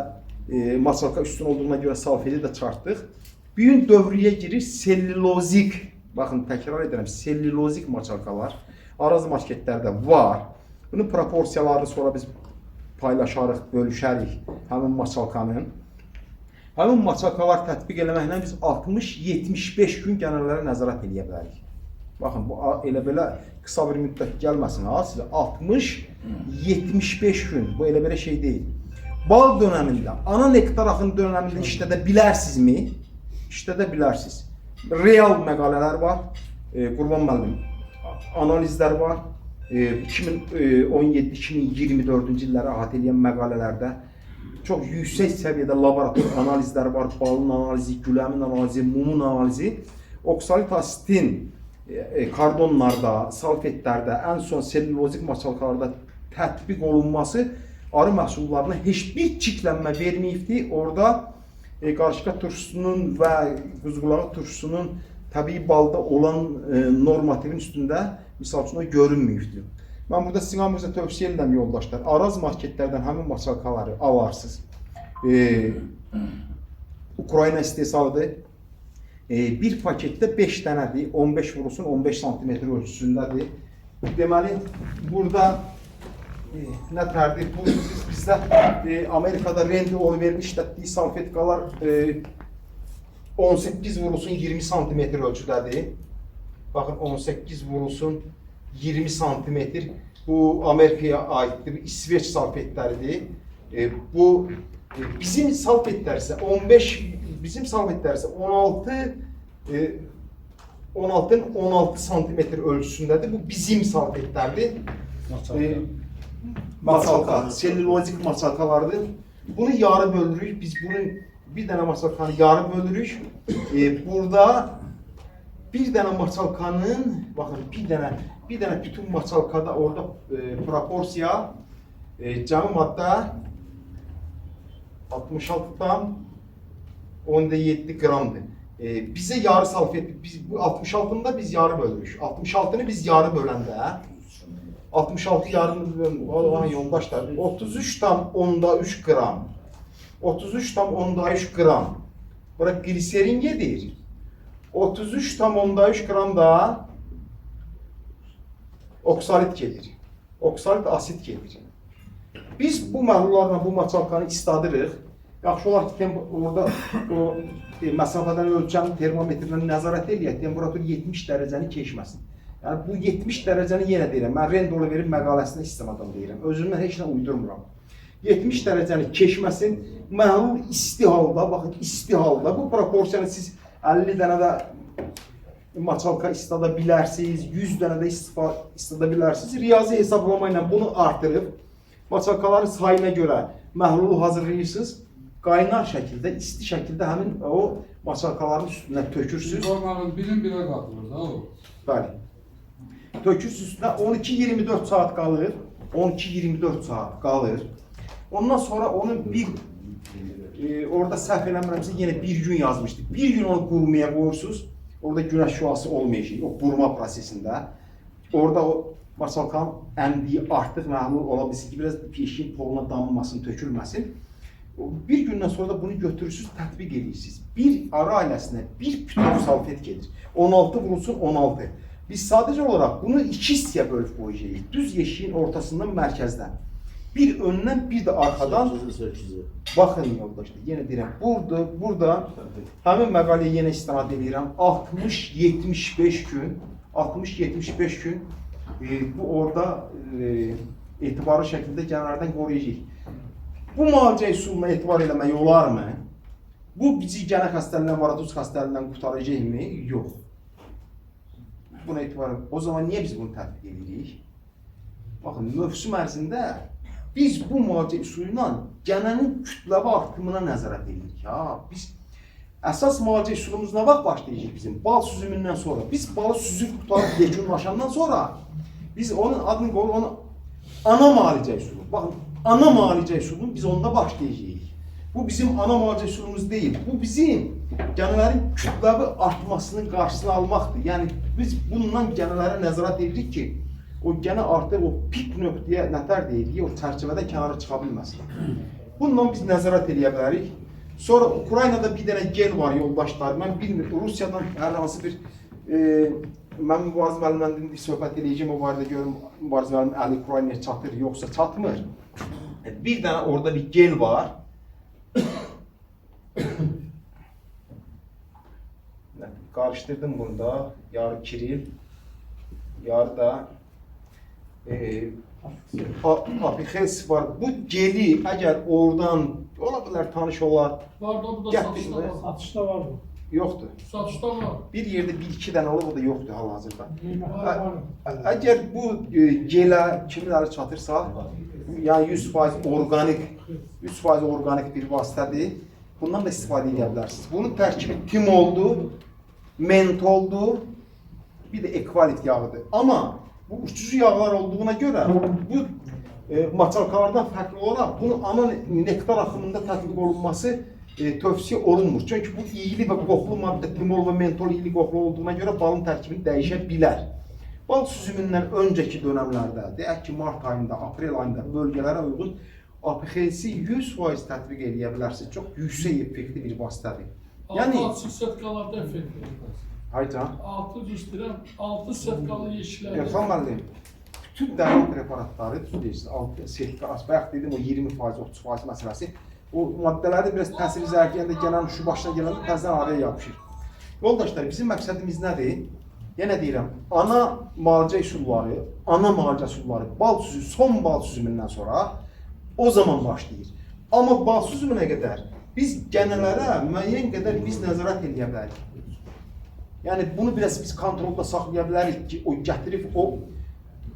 maçalka üstün olduğuna görə salfeti də çıxartdıq. Bu gün dövrüyə girir sellulozik, baxın təkrar edirəm, sellulozik maçalkalar Araz marketlərdə var. Bunun proporsiyalarını sonra biz paylaşarıq, bölüşərik həmin maçalkanın. Həmin maçalkalar tətbiq eləməklə biz 60-75 gün gənəllərə nəzarət edə bilərik. Baxın, bu elə belə qısa bir müddət gəlməsin ha, sizə 60-75 gün, bu elə belə şey deyil. Bal dönəmində, ana nektar axını dönəmində işlədə bilərsinizmi? İşlədə bilərsiniz. Real məqalələr var, Qurban müəllim, analizlər var. 2017-2024-cü illəri əhatə edən məqalələrdə çox yüksək səviyyədə laborator analizləri var, balın analizi, güləmin analizi, mumun analizi. Oksalit asidin kardonlarda, salfetlərdə, ən son sellulozik maçalkalarda tətbiq olunması arı məhsullarına heç bir çiklənmə verməyibdir. Orada qarışqa turşusunun və quzqulağı turşusunun təbii balda olan normativin üstündə misal üçün o görünməyibdir. Mən burada sizin hamınıza tövsiyə edirəm yoldaşlar. Araz marketlərdən həmin maçalkaları alarsınız. Ukrayna istehsalıdır. Bir paketdə 5 dənədir. 15 vurulsun, 15 cm ölçüsündədir. Deməli, burada nətərdir? Bu bizdə Amerikada Randy Oliver'in işlətdiyi salfetkalar 18 vurulsun 20 santimetr ölçüdədir. Baxın 18 vurulsun 20 santimetr. Bu Amerikaya aiddir. İsveç salfetləridir. Bu bizim salfetlər isə 15, bizim salfetlər isə 16'ın 16 santimetr ölçüsündədir. Bu bizim salfetlərdir. Masalka, selülozik masalkalardır. Bunu yarı bölürük. Biz bunun bir dənə masalkanı yarı bölürük. Burada bir dənə masalkanın, bakın bir dənə bütün masalkada orada proporsiya cəmi maddə 66'dan 17 qramdır. Bize yarı salfet, biz bu 66'ında biz yarı bölürük. 66'nı biz yarı böləndə 66 yarını olan yoldaşlar 33,3 gram. 33,3 gram. Bura gliserin gedir. 33,3 gram da oksalit gelir. Oksalit asit gelir. Biz bu məhlullarla bu maçalkanı istadırıq. Yaxşı olar ki, orada o məsafədən ölçən termometrlə nəzarət eləyək, temperatur 70 dərəcəni keçməsin. Yəni bu 70 dərəcəni yenə deyirəm, mən Rendolu verib məqaləsində istimadan deyirəm. Özümdən heç nə uydurmuram. 70 dərəcəni keçməsin, məhlul isti halda, baxın isti halda bu proporsiyanı siz 50 dənə də maçalka istada bilərsiniz, 100 dənə də istada bilərsiniz. Riyazi hesablama ilə bunu artırıb, maçalkaların sayına görə məhlulu hazırlayırsınız. Qaynar şəkildə, isti şəkildə həmin o maçalkaların üstünə tökürsünüz. Formanın birin-birə qatılır da o. Bəli. Tökürsünüz üstünə 12-24 saat qalır. 12-24 saat qalır. Ondan sonra onu orada səhv eləmirəmsə yenə bir gün yazmışdı. Bir gün onu qurumaya qoyursunuz. Orada günəş şüası olmayacaq, o quruma prosesində. Orada o maçalkanın əmdiyi artıq məhlul ola bilsin ki, biraz peşin poluna damılmasın, tökülməsin. Bir gündən sonra da bunu götürürsünüz, tətbiq edirsiniz. Bir ara ailəsinə bir bütün salfet gelir. 16 vurulsun 16. Biz sadəcə olaraq bunu 2 hissəyə bölüb qoyacağıq. Düz yeşiyin ortasından mərkəzdən. Bir öndən, bir də arxadan. Baxın yoldaşlar, yenə deyirəm, burada həmin məqaləyə yenə istinad edirəm. 60-75 gün, 60-75 gün bu orada etibarlı şəkildə gələrdən qoruyacaq. Bu müalicə üsuluna etibar eləmək olarmı? Bu bizi gənə xəstəliyindən, varaduz xəstəliyindən qurtaracaqmı? Yox. Buna etibar eləmək. O zaman niyə biz bunu tətbiq edirik? Baxın, mövsüm ərzində biz bu müalicə üsulu ilə gənənin kütləvi artımına nəzarət edirik. Biz əsas müalicə üsulumuz nə vaxt başlayacaq bizim? Bal süzümündən sonra. Biz balı süzüb qutarıb yekunlaşandan sonra biz onun adını qoyuruq, onu ana müalicə üsulu. Baxın, ana müalicə üsulunu biz onda başlayacağıq. Bu bizim ana müalicə üsulumuz deyil. Bu bizim gənələrin kütləvi artmasının qarşısını almaqdır. Yəni biz bundan gənələrə nəzarət edirik ki, o gənə artıq o pik nöqtəyə nətər deyirik, o çərçivədə kənara çıxa bilməsin. Bundan biz nəzarət edə bilərik. Sonra Ukraynada bir dənə gel var yoldaşlar. Mən bilmirəm, Rusiyadan hər hansı bir mən Mübariz müəllimlə söhbət edəcəyim o barədə görüm Mübariz müəllim əli Ukraynaya çatır, yoxsa çatmır. Bir dənə orada bir gel var. Qarışdırdım bunda, yarı kiril, yarı da apixes var. Bu geli əgər oradan ola bilər tanış olar. Var da bu da satışda var. Satışda var mı? Yoxdur. Satışda var. Bir yerdə bir-iki dənə olub, o da yoxdur hal-hazırda. Var. Əgər bu gelə kimiləri çatırsa, yəni 100% organik, 100% organik bir vasitədir. Bundan da istifadə edə bilərsiniz. Bunun tərkibi timoldu, mentoldu, bir də ekvalit yağıdır. Amma bu uçucu yağlar olduğuna görə bu maçalkalardan fərqli olaraq bunun ana nektar axımında tətbiq olunması tövsiyə olunmur. Çünki bu iyili və qoxulu maddə timol və mentol iyili qoxulu olduğuna görə balın tərkibini dəyişə bilər. Bal süzümündən öncəki dönəmlərdə, deyək ki, mart ayında, aprel ayında bölgələrə uyğun apixesi 100% tətbiq edə bilərsiniz. Çox yüksək effektiv bir vasitədir. Yəni 6 setkalarda effekt verir. Haycan. 6 düzdürəm, 6 setkalı yeşillər. Xan müəllim, bütün dərman preparatları düz deyirsiniz. Sertifikasyon, bayaq dedim o 20%, 30% məsələsi. O maddələri biraz təsir zərgiyəndə gələn şu başına gələndə təzədən araya yapışır. Yoldaşlar, bizim məqsədimiz nədir? Yenə deyirəm, ana müalicə üsulları, bal süzü, son bal süzümündən sonra o zaman başlayır. Amma bal süzümünə qədər biz gənələrə müəyyən qədər biz nəzarət edə bilərik. Yəni bunu biraz biz kontrolda saxlaya bilərik ki, o gətirib o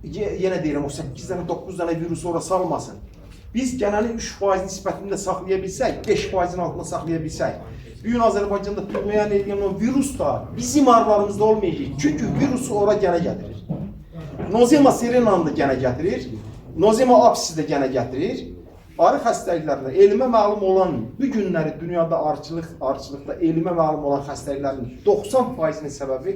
yenə deyirəm, o 8 dənə, 9 dənə virus ora salmasın. Biz gənəni 3% nisbətində saxlaya bilsək, 5%-in altında saxlaya bilsək, bu gün Azərbaycanda tutmayan edən o virus da bizim arılarımızda olmayacaq. Çünki virusu ora gənə gətirir. Nozema serenanı da gənə gətirir, Nozema apsisi də gənə gətirir. Arı xəstəliklərində elmə məlum olan, bu günləri dünyada arıçılıqda elmə məlum olan xəstəliklərin 90%-nin səbəbi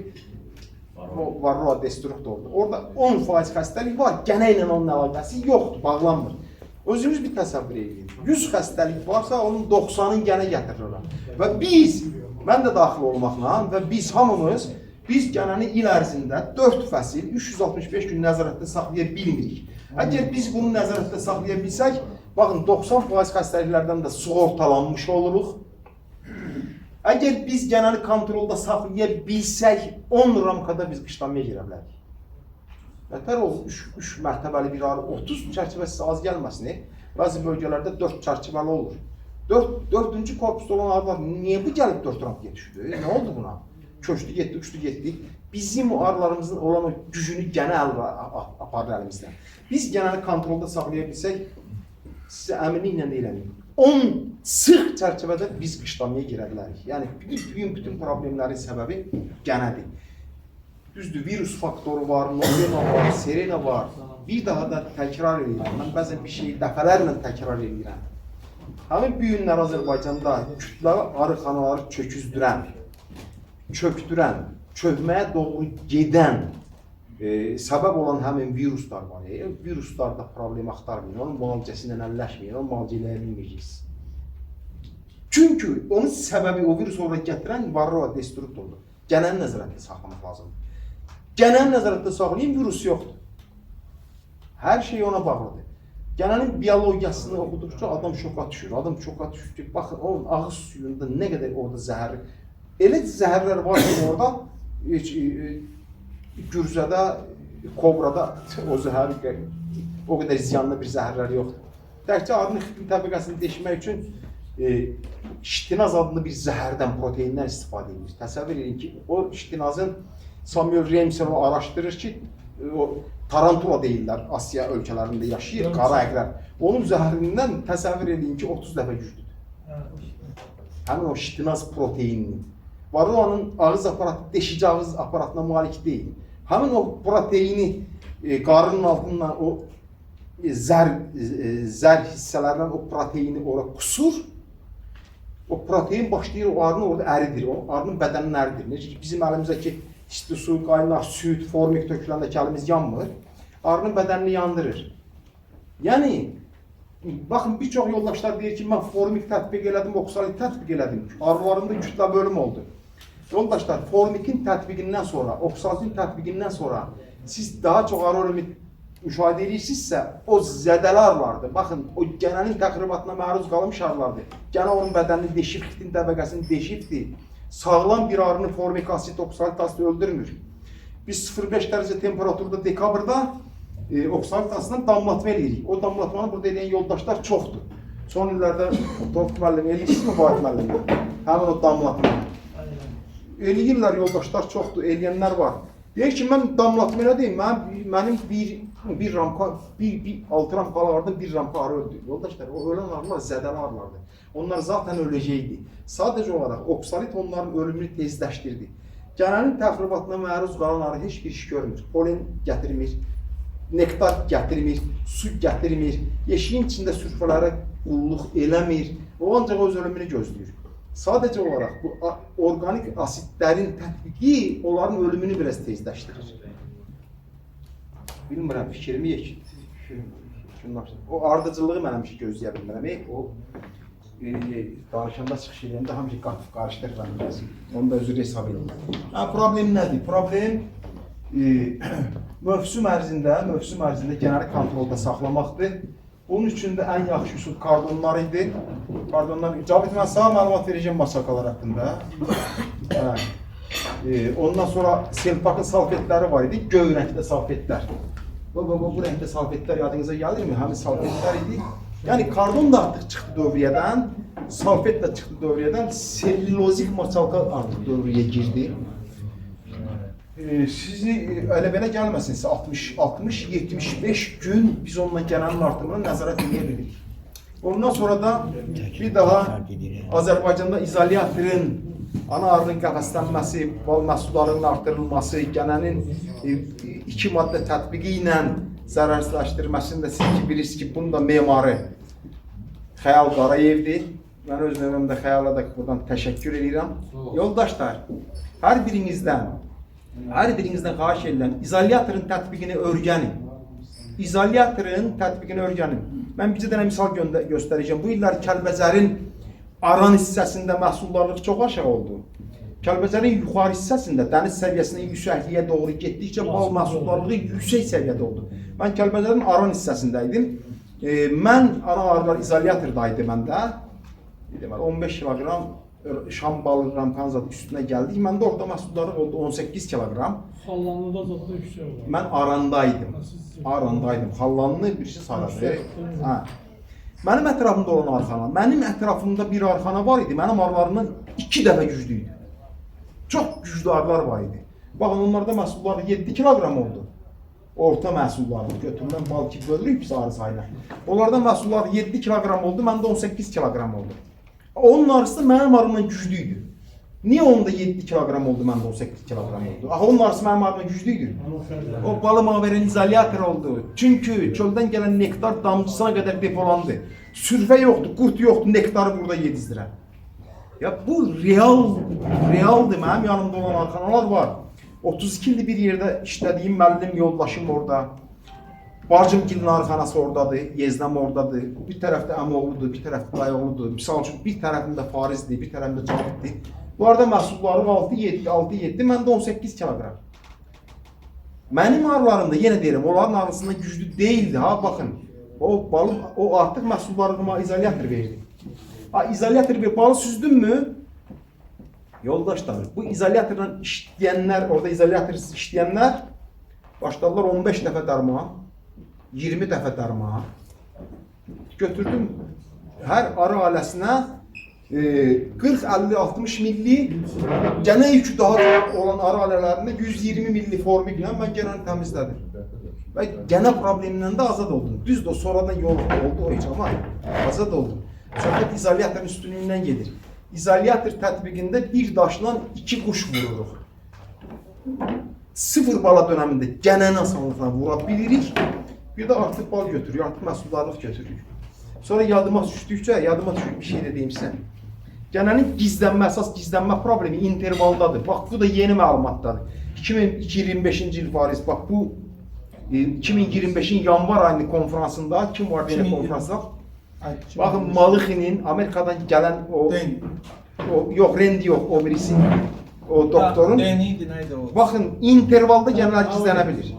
varroa destruktordur. Orada 10% xəstəlik var, gənə ilə onun əlaqəsi yoxdur, bağlanmır. Özünüz bir təsəvvür edin. 100 xəstəlik varsa, onun 90'ın gənə gətirirlər. Və biz, mən də daxil olmaqla və biz hamımız, biz gənəni il ərzində 4 fəsil, 365 gün nəzarətdə saxlaya bilmirik. Əgər biz bunu nəzarətdə saxlaya bilsək, baxın 90% xəstəliklərdən də sığortalanmış oluruq. Əgər biz gənəni kontrolda saxlaya bilsək, 10 ramkada biz qışlanmaya girə bilərik. Nətər olur, 3 mərtəbəli bir arı 30 çərçivəsi az gəlməsin, bəzi bölgələrdə 4 çərçivəli olur. 4-cü korpusda olan arılar niyə bu gəlib 4 rampaya düşdü? Nə oldu buna? Köçdü, getdi, uçdu, getdi. Bizim o arılarımızın olan o gücünü gənə aparır əlimizdən. Biz gənəni kontrolda saxlaya bilsək, sizə əminliklə deyirəm, 10 sıx çərçivədə biz qışlamaya girə bilərik. Yəni, bütün problemlərin səbəbi gənədir. Düzdür, virus faktoru var, Nozema var, Serena var. Bir daha da təkrar edirəm. Mən bəzən bir şeyi dəfələrlə təkrar edirəm. Həmin bu günlər Azərbaycanda kütləvi arıxanaları çöküzdürən, çöktürən, çökməyə doğru gedən səbəb olan həmin viruslar var. Viruslarda problem axtarmayın, onun müalicəsi ilə əlləşməyin, onun müalicə eləyə bilməyəcəksiniz. Çünki onun səbəbi, o virus oraya gətirən varroa destruktordur. Gənəni nəzarətdə saxlamaq lazımdır. Gənəni nəzarətdə saxlayın, virus yoxdur. Hər şey ona bağlıdır. Gənənin biologiyasını oxuduqca adam şoka düşür. Adam şoka düşür ki, baxın, onun ağız suyunda nə qədər orada zəhərli. Elə zəhərlər var ki, orada gürzədə, kobrada o zəhər o qədər ziyanlı bir zəhərlər yoxdur. Təkcə adını xitin təbəqəsini deşmək üçün şitinaz adlı bir zəhərdən, proteindən istifadə edir. Təsəvvür edin ki, o şitinazın Samuel Ramsey araşdırır ki, o tarantula deyirlər, Asiya ölkələrində yaşayır, qara əqrəb. Onun zəhərindən təsəvvür edin ki, 30 dəfə güclüdür. Həmin o şitinaz proteinini. Varroanın ağız aparatı deşici ağız aparatına malik deyil. Həmin o proteini qarının altından o zər hissələrdən o proteini ora qusur. O protein başlayır, o arını orada əridir, o arının bədənini əridir. Necə ki, bizim əlimizdəki isti su, qaynar, süd, formik töküləndəki əlimiz yanmır, arının bədənini yandırır. Yəni, baxın, bir çox yoldaşlar deyir ki, mən formik tətbiq elədim, oksalit tətbiq elədim. Arılarımda kütlə bölüm oldu. Yoldaşlar, formikin tətbiqindən sonra, oksalitin tətbiqindən sonra siz daha çox arı ölümü müşahidə edirsinizsə, o zədəli arılardır. Baxın, o gənənin təxribatına məruz qalmış arılardır. Gənə onun bədənini deşib, xitin təbəqəsini deşibdir. Sağlam bir arını formik asit, oksalit asit öldürmür. Biz 0,5 dərəcə temperaturda dekabrda oksalit asitdən damlatma edirik. O damlatmanı burada edən yoldaşlar çoxdur. Son illərdə Tofiq müəllim eləyirsiniz mi, Vahid müəllim? Həmin o damlatmanı. Eləyirlər yoldaşlar çoxdur, eləyənlər var. Deyir ki, mən damlatma eləyim, mənim bir ramka, 6 ramkalardan bir ramka arı öldü. Yoldaşlar, o ölən arılar zədəli arılardır. Onlar zaten öləcəkdi. Sadəcə olaraq oksalit onların ölümünü tezləşdirdi. Gənənin təxribatına məruz qalan arı heç bir iş görmür. Polen gətirmir, nektar gətirmir, su gətirmir, yeşiyin içində sürfələrə qulluq eləmir. O ancaq öz ölümünü gözləyir. Sadəcə olaraq bu orqanik asitlərin tətbiqi onların ölümünü biraz tezləşdirir. Bilmirəm, fikrimi yekunlaşdır. O ardıcılığı mənəm ki, gözləyə bilmirəm. O danışanda çıxış edəndə hamısı qarışdırıram biraz. Onu da özür hesab edin. Problem nədir? Problem mövsüm ərzində gənəri kontrolda saxlamaqdır. Bunun üçün də ən yaxşı üsul kardonlar idi. Kardonlar, Cavit, mən sana məlumat verəcəm masakalar haqqında. Ondan sonra Selpak'ın salfetləri var idi, göy rəngdə salfetlər. Bu rəngdə salfetlər yadınıza gəlirmi? Həmin salfetlər idi. Yəni kardon da artıq çıxdı dövriyyədən, salfet də çıxdı dövriyyədən, sellulozik masalka artıq dövriyyə girdi. Sizi elə belə gəlməsin, 60-75 gün biz onunla gələnin artımını nəzarət edə bilirik. Ondan sonra da bir daha Azərbaycanda izolyatorun, ana arının qəfəslənməsi, bal məhsullarının artırılması, gənənin 2 maddə tətbiqi ilə zərərsizləşdirməsini də siz ki bilirsiniz ki, bunun da memarı Xəyal Qarayevdir. Mən öz növümdə Xəyala da buradan təşəkkür edirəm. Yoldaşlar, hər birinizdən xahiş edirəm, izolyatorun tətbiqini öyrənin. İzolyatorun tətbiqini öyrənin. Mən bir dənə misal göstərəcəm. Bu illər Kəlbəcərin aran hissəsində məhsuldarlıq çox aşağı oldu. Kəlbəcərin yuxarı hissəsində dəniz səviyyəsindən yüksəkliyə doğru getdikcə bal məhsuldarlığı yüksək səviyyədə oldu. Mən Kəlbəcərin aran hissəsindəydim. Mən ana arılar izolyatordaydı məndə. 15 kilogram şam balı rampanzad üstünə gəldik. Məndə orada məhsuldarlıq oldu 18 kilogram. Xallanlıda zaten yüksək olur. Mən arandaydım. Xallanlı birisi saradı. Mənim ətrafımda olan arxana, mənim ətrafımda bir arxana var idi. Mənim arılarımdan 2 dəfə güclüydü. Çox güclü arılar var idi. Baxın, onlarda məhsulları 7 kilogram oldu. Orta məhsullarını götürülən bal ki bölürük biz arı sayına. Onlarda məhsulları 7 kilogram oldu, məndə 18 kilogram oldu. Onun arısı mənim arımdan güclüydü. Niyə onda 7 kilogram oldu, məndə 18 kilogram oldu? Axı onun arısı mənim arımdan güclüydü. O balı maveren izolyator oldu. Çünki çöldən gələn nektar damcısına qədər depolandı. Sürfə yoxdur, qurt yoxdur, nektarı burada yedizdirən. Ya bu realdır, mənim yanımda olan arxanalar var. 32 ildir bir yerdə işlədiyim müəllim yoldaşım orada. Bacımgilin arxanası oradadır, Yeznəm oradadır. Bir tərəfdə əmoğludur, bir tərəfdə dayoğludur. Misal üçün, bir tərəfində Farizdir, bir tərəfində Cavitdir. Bu arada məhsulları 6-7, məndə 18 kilogram. Mənim arılarımda, yenə deyirəm, onların arasında güclü deyildi, ha, baxın. O artıq məhsullarıma izolyator verdi. İzolyator bir balı süzdünmü? Yoldaşlar, bu izolyatorla işləyənlər, orada izolyator işləyənlər başladılar 15 dəfə darma, 20 dəfə darma. Götürdüm hər arı ailəsinə 40-50-60 milli, gənə yükü daha olan arı ailələrində 120 milli formiklə mən gənəni təmizlədim. Və gənə problemindən də azad oldum. Düzdür, o sonradan yol oldu o heç ama azad oldum. Söhbət izolyatorun üstünlüğündən gedir. İzolyator tətbiqində bir daşla 2 quş vururuq. 0 bala dönəmində gənəni asanlıqla vura bilirik. Bir də artıq bal götürürük, artıq məhsuldarlıq götürürük. Sonra yadıma düşdükcə, bir şey də deyim sizə. Gənənin gizlənmə, əsas gizlənmə problemi intervaldadır. Bax, bu da yeni məlumatdadır. 2025-ci il Fariz, bax bu 2025-in yanvar ayının konferansında, kim var belə konferansda? Baxın, Malıxinin, Amerikadan gələn yox, Rendi yox, o birisi, o doktorun. Baxın, intervalda gənələr gizlənə bilir.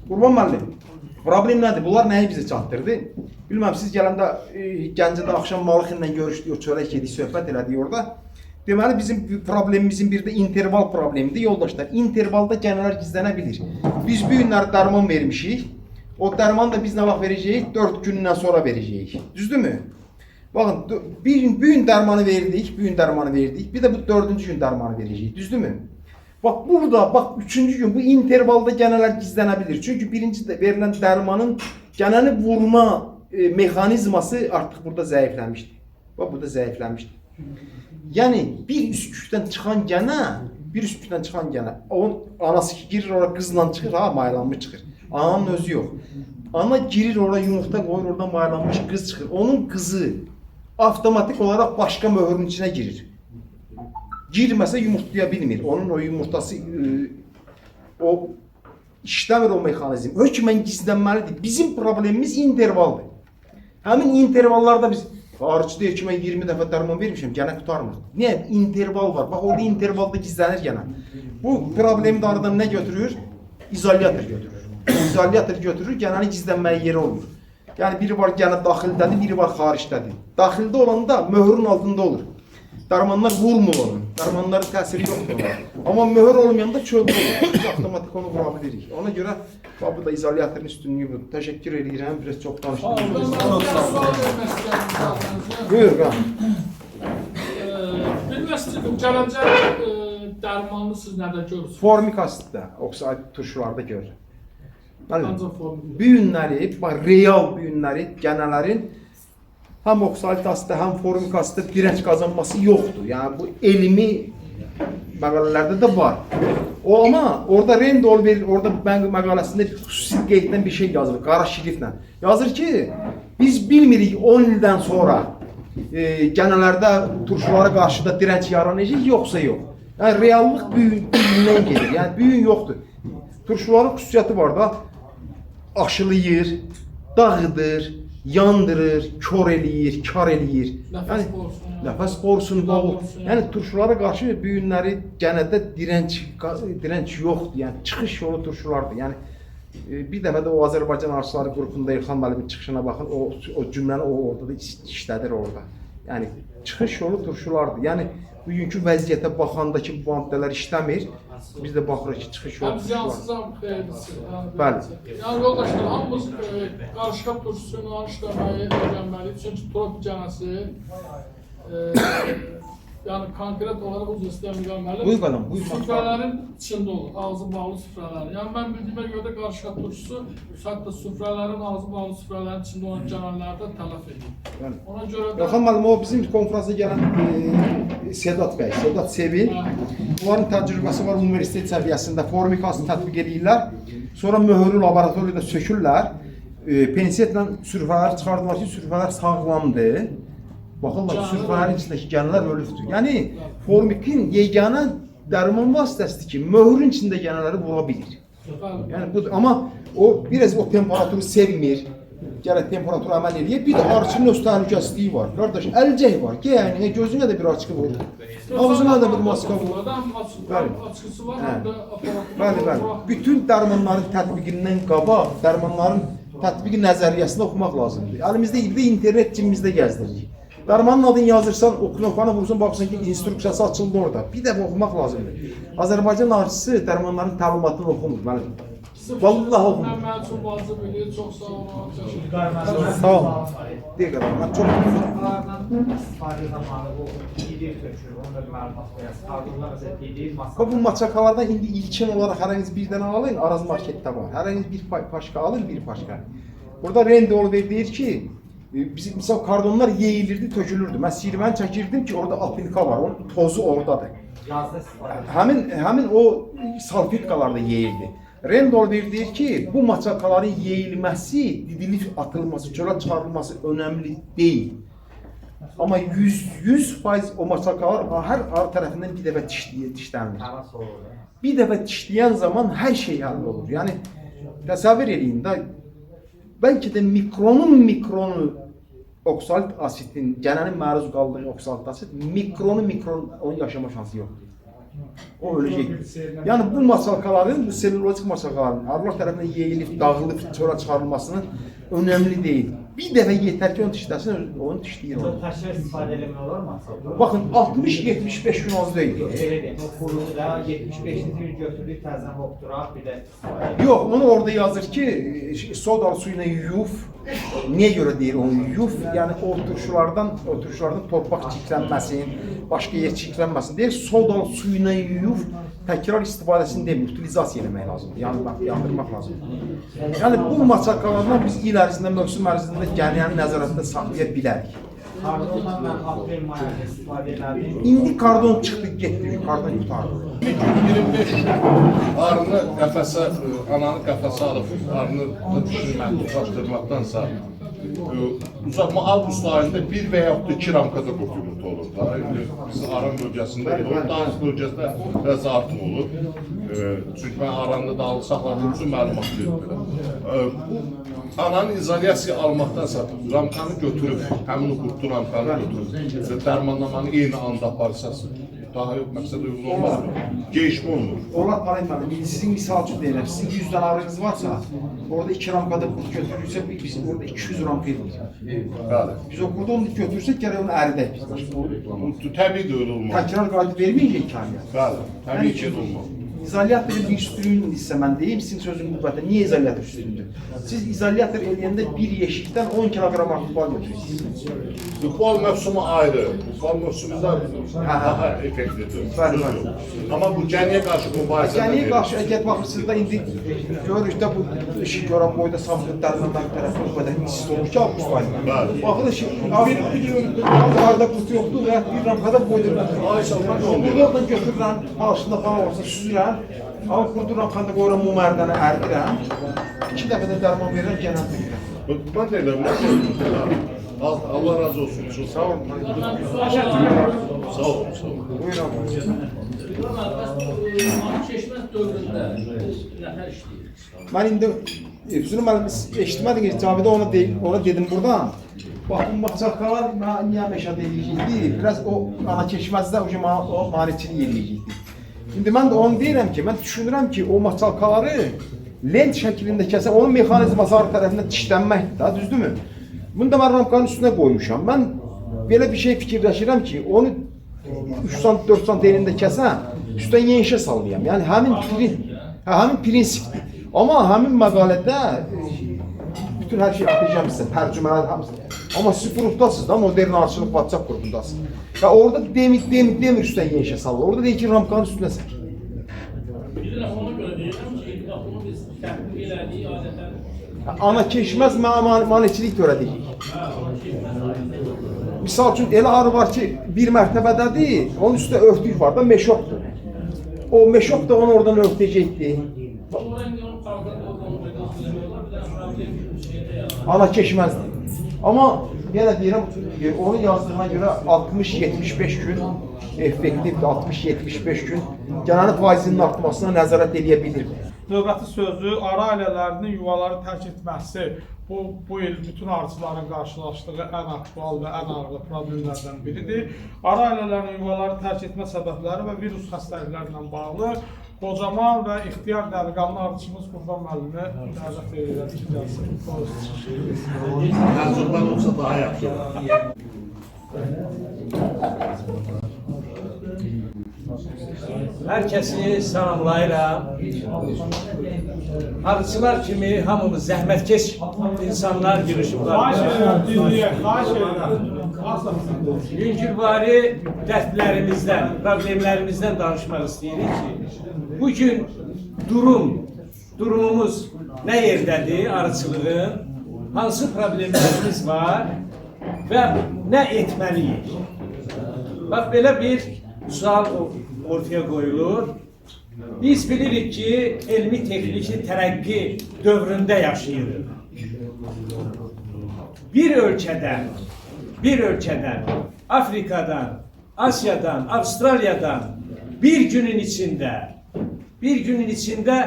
Qurban müəllim, problem nədir? Bunlar nəyi bizə çatdırdı? Bilməm, siz gələndə Gəncədə axşam Malıxinlə görüşdük, o çörək yedik, söhbət elədik orada. Deməli, bizim problemimizin bir də interval problemidir, yoldaşlar. Intervalda gənələr gizlənə bilir. Biz bu günlər dərman vermişik. O dərmanı da biz nə vaxt verəcəyik? 4 gündən sonra verəcəyik. Düzdürmü? Baxın, bir gün dərmanı verdik, bir də bu 4-cü gün dərmanı verəcəyik. Düzdürmü? Bax, burada, bax, 3-cü gün bu intervalda gənələr gizlənə bilir. Çünki birinci verilən dərmanın gənəni vurma mexanizması artıq burada zəifləmişdir. Bax, burada zəifləmişdir. Yəni, bir üskükdən çıxan gənə, onun anası ki girir oraya qızla çıxır, ha, maylanmış çıxır. Ananın özü yox. Ana girir oraya yumurta qoyur, oradan maylanmış qız çıxır. Onun qızı avtomatik olaraq başqa möhürün içinə girir. Girməsə yumurtlaya bilmir. Onun o yumurtası, o işləmir o mexanizm. Hökmən gizlənməlidir. Bizim problemimiz intervaldır. Həmin intervallarda biz, arıcı deyir ki, mən 20 dəfə dərman vermişəm, gənə qutarmır. Niyə? Interval var. Bax, orada intervalda gizlənir gənə. Bu problemi də aradan nə götürür? İzolyator götürür. izolyator götürür, gənənin gizlənməyə yeri olur. Yəni biri var gənə daxildədir, biri var xaricdədir. Daxildə olanda möhrün altında olur. Dərmanlar vurmur onu. Dərmanların təsiri yoxdur. Amma möhür olmayanda çöldə olur. Biz avtomatik onu vura bilirik. Ona görə bu da izolyatorun üstünlüyü budur. Təşəkkür edirəm. Biraz çox danışdım. Sual vermək istəyirəm. Buyur qan. Bilmək istəyirəm, gələcək dərmanını siz nədə görürsünüz? Formik asitdə, oksid turşularda görür. Ancaq formik. Bu günləri, real bu günləri gənələrin həm oksid asitdə, həm formik asitdə dirənç qazanması yoxdur. Yəni bu elmi məqalələrdə də var. O amma orada Rendol verir, orada məqaləsində xüsusi qeyddən bir şey yazılır, qara şriftlə. Yazır ki, biz bilmirik 10 ildən sonra gənələrdə turşulara qarşı da dirənç yaranacaq, yoxsa yox. Yəni reallıq büyündən gedir. Yəni büyün yoxdur. Turşuların xüsusiyyəti var da, aşılayır, dağıdır, yandırır, kör eləyir, kar eləyir. Nəfəs borusun, yəni turşulara qarşı büyünləri gənədə dirənç yoxdur. Yəni çıxış yolu turşulardır. Yəni bir dəfə də o Azərbaycan Arşıları qrupunda İlxan müəllimin çıxışına baxın, o cümləni o orada da işlədir orada. Yəni çıxış yolu turşulardır. Yəni bugünkü vəziyyətə baxandakı bu maddələr işləmir. Biz də baxırıq ki, çıxış yolu turşular. Ziyansız ham xeyirlisi. Bəli. Yəni yoldaşlar, hamımız qarışqa turşusunu işləməyi öyrənməliyik. Çünki tropi cənəsi yəni konkret olaraq uzun sistemi görməli. Buyur qanam, buyur. Süfrələrin içində olur, ağzı bağlı süfrələrin. Yəni mən bildiyimə görə də qarışqa turşusu hətta süfrələrin, ağzı bağlı süfrələrin içində olan gənəllərdə tələf edir. Ona görə də... İlxan müəllim, o bizim konferansa gələn Sedat bəy, Sedat Sevin. Onların təcrübəsi var universitet səviyyəsində, formik asit tətbiq edirlər. Sonra möhürlü laboratoriyada sökürlər. Pensiyetlə sürfələri çıxardılar ki, sürfələr sağlamdır. Baxırlar, sürfələrin içindəki gənələr ölübdür. Yəni, formikin yeganə dərman vasitəsidir ki, möhürün içində gənələri vura bilir. Yəni, amma o, biraz o temperaturu sevmir. Gələk temperatura əməl edir. Bir də arıçının öz təhlükəsizliyi var. Qardaş, əlcək var. Gəyəninə, gözünə də bir açıqı vurur. Ağzına da bir maska vurur. Bəli. Bütün dərmanların tətbiqindən qabaq, dərmanların tətbiqi nəzəriyyəsini oxumaq lazımdır. Əlimizdə internet cimimizdə gəzdiririk. Dərmanın adını yazırsan, o knopkanı vurursan, baxırsan ki, instruksiyası açıldı orada. Bir dəfə oxumaq lazımdır. Azərbaycan arıçısı dərmanların təlimatını oxumur. Vallahi oxumur. Mən üçün vacib edir, çox sağ olun. Sağ olun. Deyək qədər, mən çox bu maçakalardan indi ilkin olaraq hər hansı bir dənə alın, Araz marketdə var. Hər hansı bir paşka alın, bir paşka. Burada Rendol deyir ki, bizim misal kardonlar yeyilirdi, tökülürdü. Mən sirvəni çəkirdim ki, orada apilka var, onun tozu oradadır. Həmin o salfetkalarda yeyildi. Rendol deyir ki, bu maçakaların yeyilməsi, didilib atılması, çölə çıxarılması önəmli deyil. Amma 100% o maçakalar hər arı tərəfindən bir dəfə dişlənir. Bir dəfə dişləyən zaman hər şey həll olur. Yəni, təsəvvür edin də, bəlkə də mikronu oksid asitin, gənənin məruz qaldığı oksid asit, mikronu onun yaşama şansı yoxdur. O öləcəkdir. Yəni bu maçalkaların, bu selulojik maçalkaların arılar tərəfindən yeyilib, dağılıb, çölə çıxarılmasının önəmli deyil. Bir dəfə yetər ki, onu dişləsin, onu dişləyir onu. Təşvir istifadə eləmək olar mı? Baxın, 60-75 gün az deyil. Quruda 75-ci gün götürülür, təzən hopduraq, bir də istifadə edir. Yox, onu orada yazır ki, sodalı su ilə yuyuf. Niyə görə deyir onu yuyuf? Yəni o turşulardan torpaq çiklənməsin, başqa yer çiklənməsin deyir. Sodalı su ilə yuyuf, təkrar istifadəsini deyil, utilizasiya eləmək lazımdır. Yəni, yandırmaq lazımdır. Yəni bu maçakalardan biz il ərzində, mövsüm ərzində gəliyəni nəzarətdə saxlaya bilərik. Kardonla mən aprel ayında istifadə edirdim. İndi kardon çıxdı, getdi, kardon qutardı. 25 arını qəfəsə, ananı qəfəsə alıb, arını düşürməkdansa, uzatma avqust ayında 1 və yaxud da 2 ramkada qurt yumurta olur da. Biz aran bölgəsində olur, dağız bölgəsində biraz artıq olur. Çünki mən aranda dağlı saxladığım üçün məlumat verirəm. Bu ananın izolyasiya almaqdansa ramkanı götürüb, həmin o qurtlu ramkanı götürüb, dərmanlamanı eyni anda aparırsınız. daha məqsədə uyğun olmaz. Geyişmə olunur. Onlar para etməli. Sizin misal üçün deyirəm, sizin 100 dənə arınız varsa, orada 2 ramkada qurt götürürsə, biz orada 200 ramka edirik. Bəli. Biz o qurda onu götürsək, gərək onu əridək biz. Təbii də öyle olmaz. Təkrar qayıdıb verməyəcək kamiyyət. Bəli, təbii ki, olmaz. İzolyatorun bir üstünlüyünü isə mən deyim, sizin sözün qüvvətə. Niyə izolyator üstündür? Siz izolyator eləyəndə bir yeşikdən 10 kilogram artıq bal götürürsünüz. Bal mövsümü ayrı. Bal mövsümündə daha effektivdir. Bəli, bəli. Amma bu gəniyə qarşı mübarizədə Gəniyə qarşı əgər baxırsınız da indi görürük də bu işi görən boyda samsudlarla mən tərəfə bu qədər insist olur ki, avqust ayında. Bəli. Baxın ki, arada qutu yoxdur və bir ramkada boydur. Burada oradan götürürəm, alışında falan olsa süzürəm. Ama kurdu ramkanda qoyuram bu mərdəni ərdirəm. 2 dəfə də dərman verirəm, genel verirəm. Ben de eləmirəm. Allah razı olsun. Çok Sağ olun. Sağ olun. Sağ olun. Buyurun. Çeşmez dövründə nəfər işləyir. Mən indi Füzuli müəllim eşitmədiniz Cavidə ona dedim buradan. Bax bu maçaqlar niyə məşədə eləyəcəkdi? Biraz o ana keçməzdə o maniçilik eləyəcəkdi. İndi mən də onu deyirəm ki, mən düşünürəm ki, o maçalkaları lent şəklində kəsən, onun mexanizması arka tərəfindən dişlənməkdir da, düzdürmü? Bunu da mən ramkanın üstünə qoymuşam. Mən belə bir şey fikirləşirəm ki, onu 3 sant, 4 sant elində kəsən, üstdən yenişə sallayam. Yəni həmin prinsipdir. Amma həmin məqalədə bütün hər şey atacağım sizə, tərcümələr hamısı. Amma siz qrupdasınız da, modern arçılıq WhatsApp qrupundasınız. Və orada demir üstdən yenişə sallar. Orada deyir ki, ramkanın üstünə sən. Bilirəm, ona görə deyirəm ki, bunu biz təqdim elədik adətən. Ana keçməz maniçilik törədəcək. Misal üçün, elə arı var ki, bir mərtəbədədir, onun üstündə örtük var da, meşokdur. O meşok da onu oradan örtəcəkdir. Ana keçməzdir. Amma yenə deyirəm, onu yazdığına görə 60-75 gün effektivdir, 60-75 gün gələni faizinin artmasına nəzarət edə bilir. Növbəti sözü ara ailələrinin yuvaları tərk etməsi bu il bütün arıçıların qarşılaşdığı ən aktual və ən ağırlı problemlərdən biridir. Ara ailələrinin yuvaları tərk etmə səbəbləri və virus xəstəliklərlə bağlı qocaman və ixtiyar dəliqanlı arıçımız Qurban müəllimi dəvət edirəm ki, gəlsin. Təcrübəli olsa daha yaxşı olur. Herkesi salamlayıram. Arıçılar kimi hamımız zəhmətkeş insanlar girişiblər. Xahiş edirəm. Yüngülvari dərdlərimizdən, problemlərimizdən danışmaq istəyirik ki, bugün durumumuz nə yerdədir arıçılığın, hansı problemlərimiz var və nə etməliyik? Bax, belə bir sual ortaya qoyulur. Biz bilirik ki, elmi-texniki tərəqqi dövründə yaşayırıq. Bir ölkədən, Afrikadan, Asiyadan, Avustraliyadan bir günün içində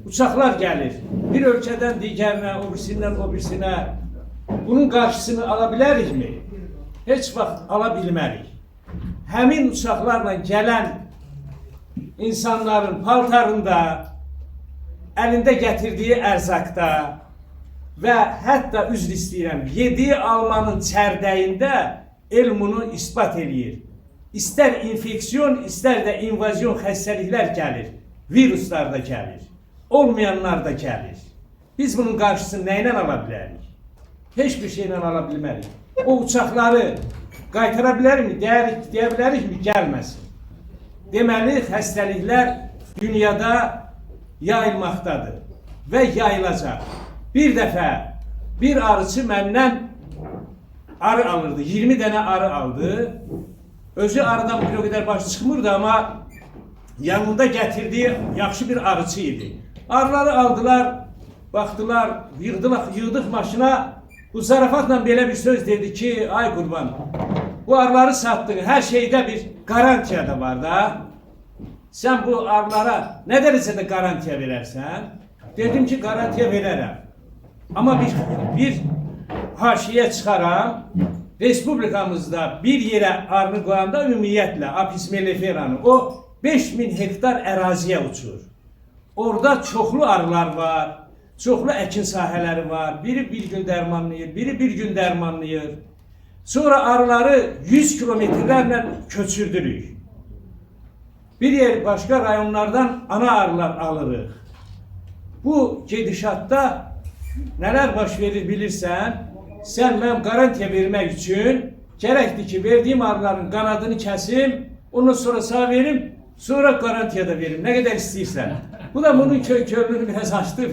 uçaqlar gəlir. Bir ölkədən digərinə, o birisindən. Bunun qarşısını ala bilərikmi? Heç vaxt ala bilmərik. Həmin uçaqlarla gələn insanların paltarında, əlində gətirdiyi ərzaqda və hətta üzr istəyirəm, yediyi almanın çərdəyində elm bunu isbat eləyir. İstər infeksiyon, istər də invazyon xəstəliklər gəlir, viruslar da gəlir, olmayanlar da gəlir. Biz bunun qarşısını nə ilə ala bilərik? Heç bir şeylə ala bilmərik. O uçaqları qaytara bilərmi, deyə bilərikmi, gəlməsin. Deməli, xəstəliklər dünyada yayılmaqdadır və yayılacaq. Bir dəfə bir arıçı məndən arı alırdı, 20 dənə arı aldı. Özü arıdan bir o qədər başı çıxmırdı, amma yanında gətirdiyi yaxşı bir arıçı idi. Arıları aldılar, baxdılar, yığdıq maşına. Bu zarafatla belə bir söz dedi ki, ay qurban, bu arıları satdın, hər şeydə bir garantiya da var da. Sən bu arılara nə dərəcədə garantiya verərsən? Dedim ki, garantiya verərəm. Amma bir haşiyə çıxaram. Respublikamızda bir yerə arını qoyanda ümumiyyətlə Apis melliferanı o 5000 hektar əraziyə uçur. Orada çoxlu arılar var, çoxlu əkin sahələri var. Biri bir gün dərmanlayır, biri bir gün dərmanlayır. Sonra arıları 100 kilometrlərlə köçürdürük. Bir yer başqa rayonlardan ana arılar alırıq. Bu gedişatda nələr baş verir bilirsən? Sən mən qarantiya vermək üçün gərəkdir ki, verdiyim arıların qanadını kəsim, ondan sonra sağ verim, sonra qarantiya da verim. Nə qədər istəyirsən. Bu da bunun körlüğünü biraz açdı.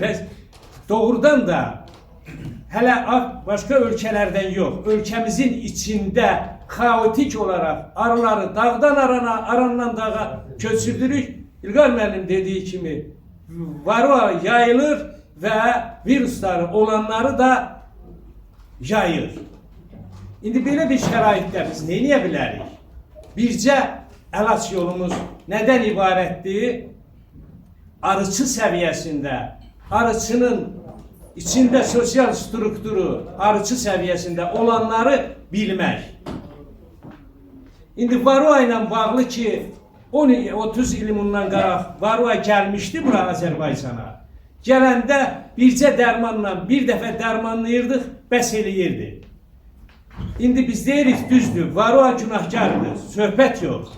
Doğrudan da hələ başqa ölkələrdən yox, ölkəmizin içində kaotik olaraq arıları dağdan arana, arandan dağa köçürdürük. İlqar müəllim dediyi kimi varroa yayılır və virusları olanları da yayır. İndi belə bir şəraitdə biz nə edə bilərik? Bircə əlac yolumuz nədən ibarətdir? Arıçı səviyyəsində, arıçının içində sosial strukturu, arıçı səviyyəsində olanları bilmək. İndi varroa ilə bağlı ki, 30 il bundan qaraq varroa gəlmişdi bura Azərbaycana. Gələndə bircə dərmanla bir dəfə dərmanlayırdıq, bəs eləyirdi. İndi biz deyirik düzdür, varroa günahkardır, söhbət yox.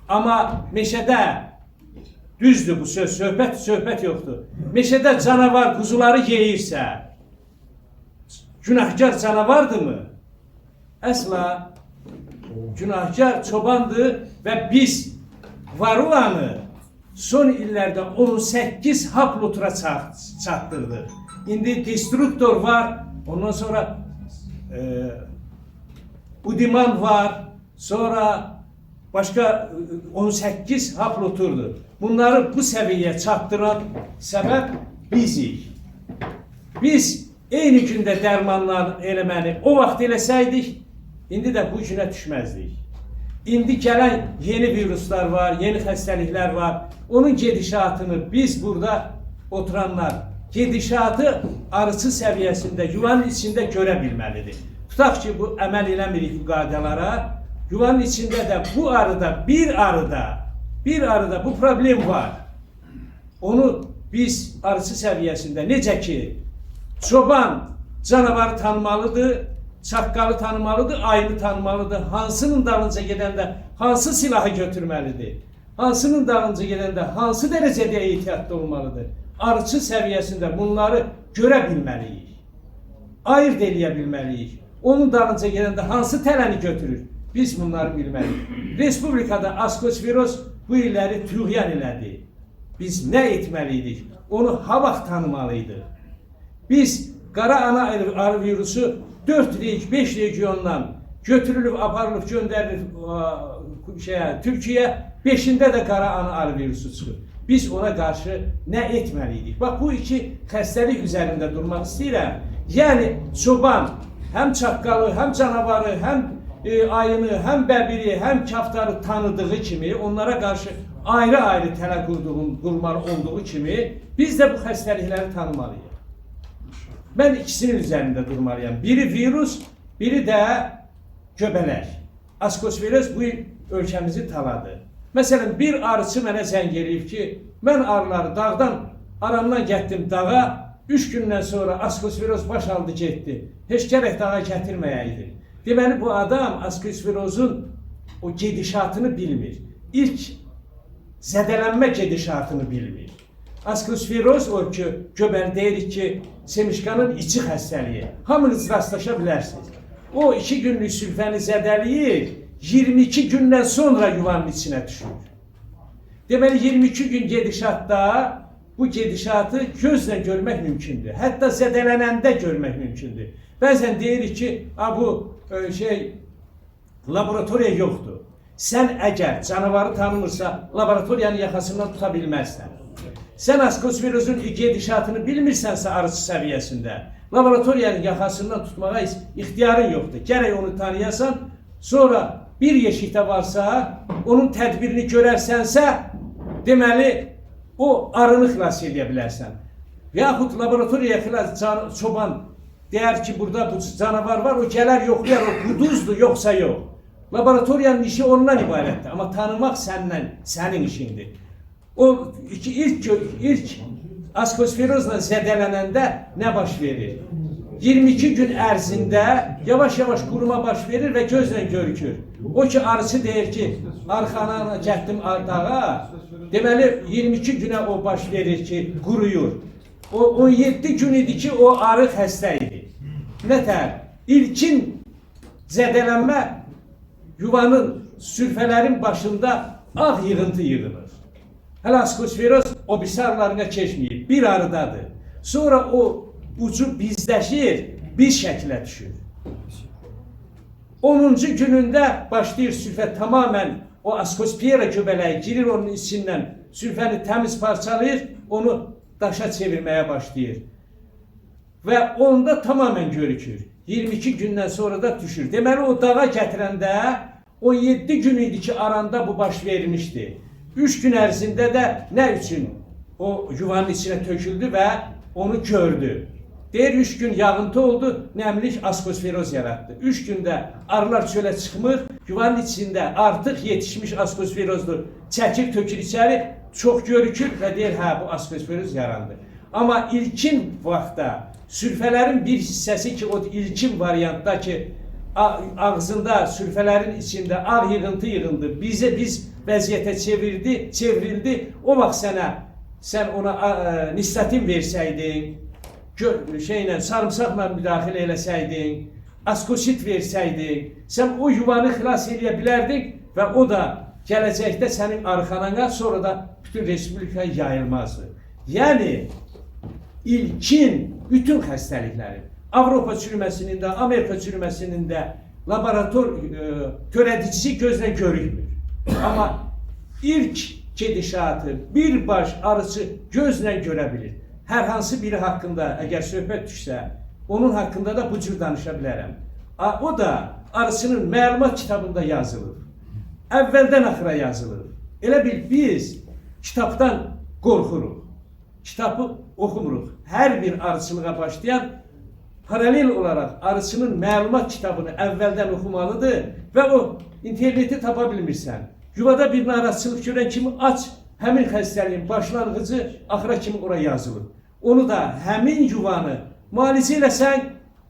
Amma meşədə düzdür bu söz, söhbət yoxdur. Meşədə canavar quzuları yeyirsə, günahkar canavardırmı? Əsla günahkar çobandır və biz varroanı son illərdə 18 haplotura çatdırdıq. İndi destruktor var, ondan sonra udiman var, sonra başqa 18 haploturdur. Bunları bu səviyyəyə çatdıran səbəb bizik. Biz eyni gündə dərmanlar eləməni o vaxt eləsəydik, indi də bu günə düşməzdik. İndi gələn yeni viruslar var, yeni xəstəliklər var. Onun gedişatını biz burada oturanlar, gedişatı arıçı səviyyəsində, yuvanın içində görə bilməlidir. Tutaq ki, bu əməl eləmirik bu qaydalara, yuvanın içində də bu arıda, bir arıda bu problem var. Onu biz arıçı səviyyəsində necə ki, çoban canavarı tanımalıdır, çaqqalı tanımalıdır, ayını tanımalıdır, hansının dalınca gedəndə hansı silahı götürməlidir, hansının dalınca gedəndə hansı dərəcədə ehtiyatlı olmalıdır. Arıçı səviyyəsində bunları görə bilməliyik, ayırt eləyə bilməliyik. Onun dalınca gedəndə hansı tələni götürür, biz bunları bilməliyik. Respublikada askospiroz bu illəri tüğyan elədi. Biz nə etməliydik? Onu ha vaxt tanımalıydıq. Biz qara ana arı virusu 4 lig, 5 regiondan götürülüb, aparılıb, göndərilib Türkiyə, 5-də də qara ana arı virusu çıxır. Biz ona qarşı nə etməliydik? Bax, bu iki xəstəlik üzərində durmaq istəyirəm. Yəni, çoban həm çaqqalı, həm canavarı, həm ayını, həm bəbiri, həm kaftarı tanıdığı kimi, onlara qarşı ayrı-ayrı tələ qurmalı olduğu kimi, biz də bu xəstəlikləri tanımalıyıq. Mən ikisinin üzərində durmalıyam. Biri virus, biri də göbələk. Askospiroz bu ölkəmizi taladı. Məsələn, bir arıçı mənə zəng eləyib ki, mən arıları dağdan, aramdan getdim dağa, 3 gündən sonra askospiroz baş aldı getdi. Heç gərək dağa gətirməyəydi. Deməli, bu adam askospirozun o gedişatını bilmir. İlk zədələnmə gedişatını bilmir. Askospiroz o ki, göbəl deyirik ki, semişkanın içi xəstəliyi. Hamınız rastlaşa bilərsiniz. O 2 günlük sülfəni zədəliyir, 22 gündən sonra yuvanın içinə düşür. Deməli, 22 gün gedişatda bu gedişatı gözlə görmək mümkündür. Hətta zədələnəndə görmək mümkündür. Bəzən deyirik ki, bu laboratoriya yoxdur. Sən əgər canavarı tanımırsa, laboratoriyanın yaxasından tuta bilməzsən. Sən askospirozun gedişatını bilmirsənsə arıçı səviyyəsində, laboratoriyanın yaxasından tutmağa ixtiyarın yoxdur. Gərək onu tanıyasan, sonra bir yeşikdə varsa, onun tədbirini görərsənsə, deməli, o arını xilas edə bilərsən. Yaxud laboratoriyaya xilas çoban deyər ki, burada bu canavar var, o gələr yoxlayar, o quduzdur, yoxsa yox. Laboratoriyanın işi ondan ibarətdir, amma tanımaq sənin işindir. O ilk askosferozla zədələnəndə nə baş verir? 22 gün ərzində yavaş-yavaş quruma baş verir və gözlə görükür. O ki, arısı deyir ki, arxana gətdim dağa, deməli 22 günə o baş verir ki, quruyur. O 17 gün idi ki, o arı xəstə idi. Nətər? İlkin zədələnmə yuvanın, sürfələrin başında ağ yığıntı yığılır. Hələ askosferoz o birisi arılarına keçməyib, bir arıdadır. Sonra o ucu bizləşir, bir şəklə düşür. 10-cu günündə başlayır sülfə tamamən o askospiyera göbələyi girir onun içindən, sülfəni təmiz parçalayır, onu daşa çevirməyə başlayır. Və onda tamamən görükür. 22 gündən sonra da düşür. Deməli o dağa gətirəndə 17 gün idi ki, aranda bu baş vermişdi. 3 gün ərzində də nə üçün o yuvanın içinə töküldü və onu gördü. Deyir 3 gün yağıntı oldu, nəmlik askosferoz yaratdı. 3 gündə arılar çölə çıxmır, yuvanın içində artıq yetişmiş askosferozdur. Çəkir, tökür içəri, çox görükür və deyir, hə, bu askosferoz yarandı. Amma ilkin vaxtda sülfələrin bir hissəsi ki, o ilkin variantda ki, ağzında, sülfələrin içində ağ yığıntı yığıldı, biz vəziyyətə çevrildi. O vaxt sən ona nistatin versəydin, sarımsaqla müdaxilə eləsəydin, askosit versəydin, sən o yuvanı xilas edə bilərdin və o da gələcəkdə sənin arxanana, sonra da bütün respublikaya yayılmazdı. Yəni, ilkin bütün xəstəliklərin, Avropa çürüməsinin də, Amerika çürüməsinin də laborator törədicisi gözlə görülmür. Amma ilk gedişatı birbaş arısı gözlə görə bilir. Hər hansı biri haqqında əgər söhbət düşsə, onun haqqında da bu cür danışa bilərəm. O da arısının məlumat kitabında yazılır. Əvvəldən axıra yazılır. Elə bil biz kitabdan qorxuruq. Kitabı oxumuruq. Hər bir arıçılığa başlayan paralel olaraq arısının məlumat kitabını əvvəldən oxumalıdır və o interneti tapa bilmirsən. Yuvada bir narazçılıq görən kimi aç, həmin xəstəliyin başlanğıcı axıra kimi oraya yazılır. Onu da həmin yuvanı müalicə eləsən,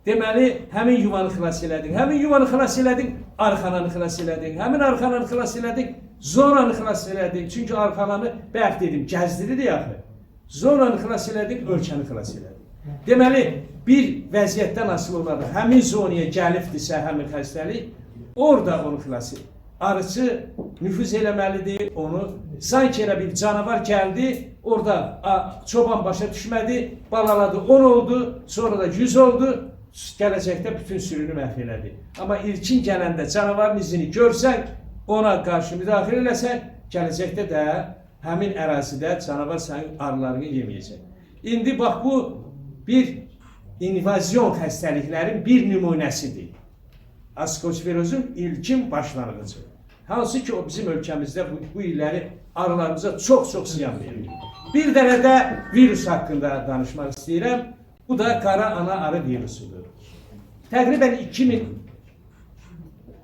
deməli həmin yuvanı xilas elədin. Həmin yuvanı xilas elədin, arxananı xilas elədin. Həmin arxananı xilas elədin, zonanı xilas elədin. Çünki arxananı bərk dedim, gəzdiririk axı. Zonanı xilas elədin, ölkəni xilas elədin. Deməli, bir vəziyyətdən asılı olaraq həmin zonaya gəlibdirsə həmin xəstəlik, orada onu xilas edir. Arısı nüfuz eləməlidir, onu sanki elə bir canavar gəldi, orada çoban başa düşmədi, balaladı 10 oldu, sonra da 100 oldu, gələcəkdə bütün sürünü məhv elədi. Amma ilkin gələndə canavarın izini görsən, ona qarşı müdaxilə eləsən, gələcəkdə də həmin ərazidə canavar sənin arılarını yeməyəcək. İndi bax bu bir invazyon xəstəliklərin bir nümunəsidir. Askosferozun ilkin başlanğıcı. Hansı ki o bizim ölkəmizdə bu illəri arılarımıza çox ziyan verir. Bir dənə də virus haqqında danışmaq istəyirəm. Bu da qara ana arı virusudur. Təqribən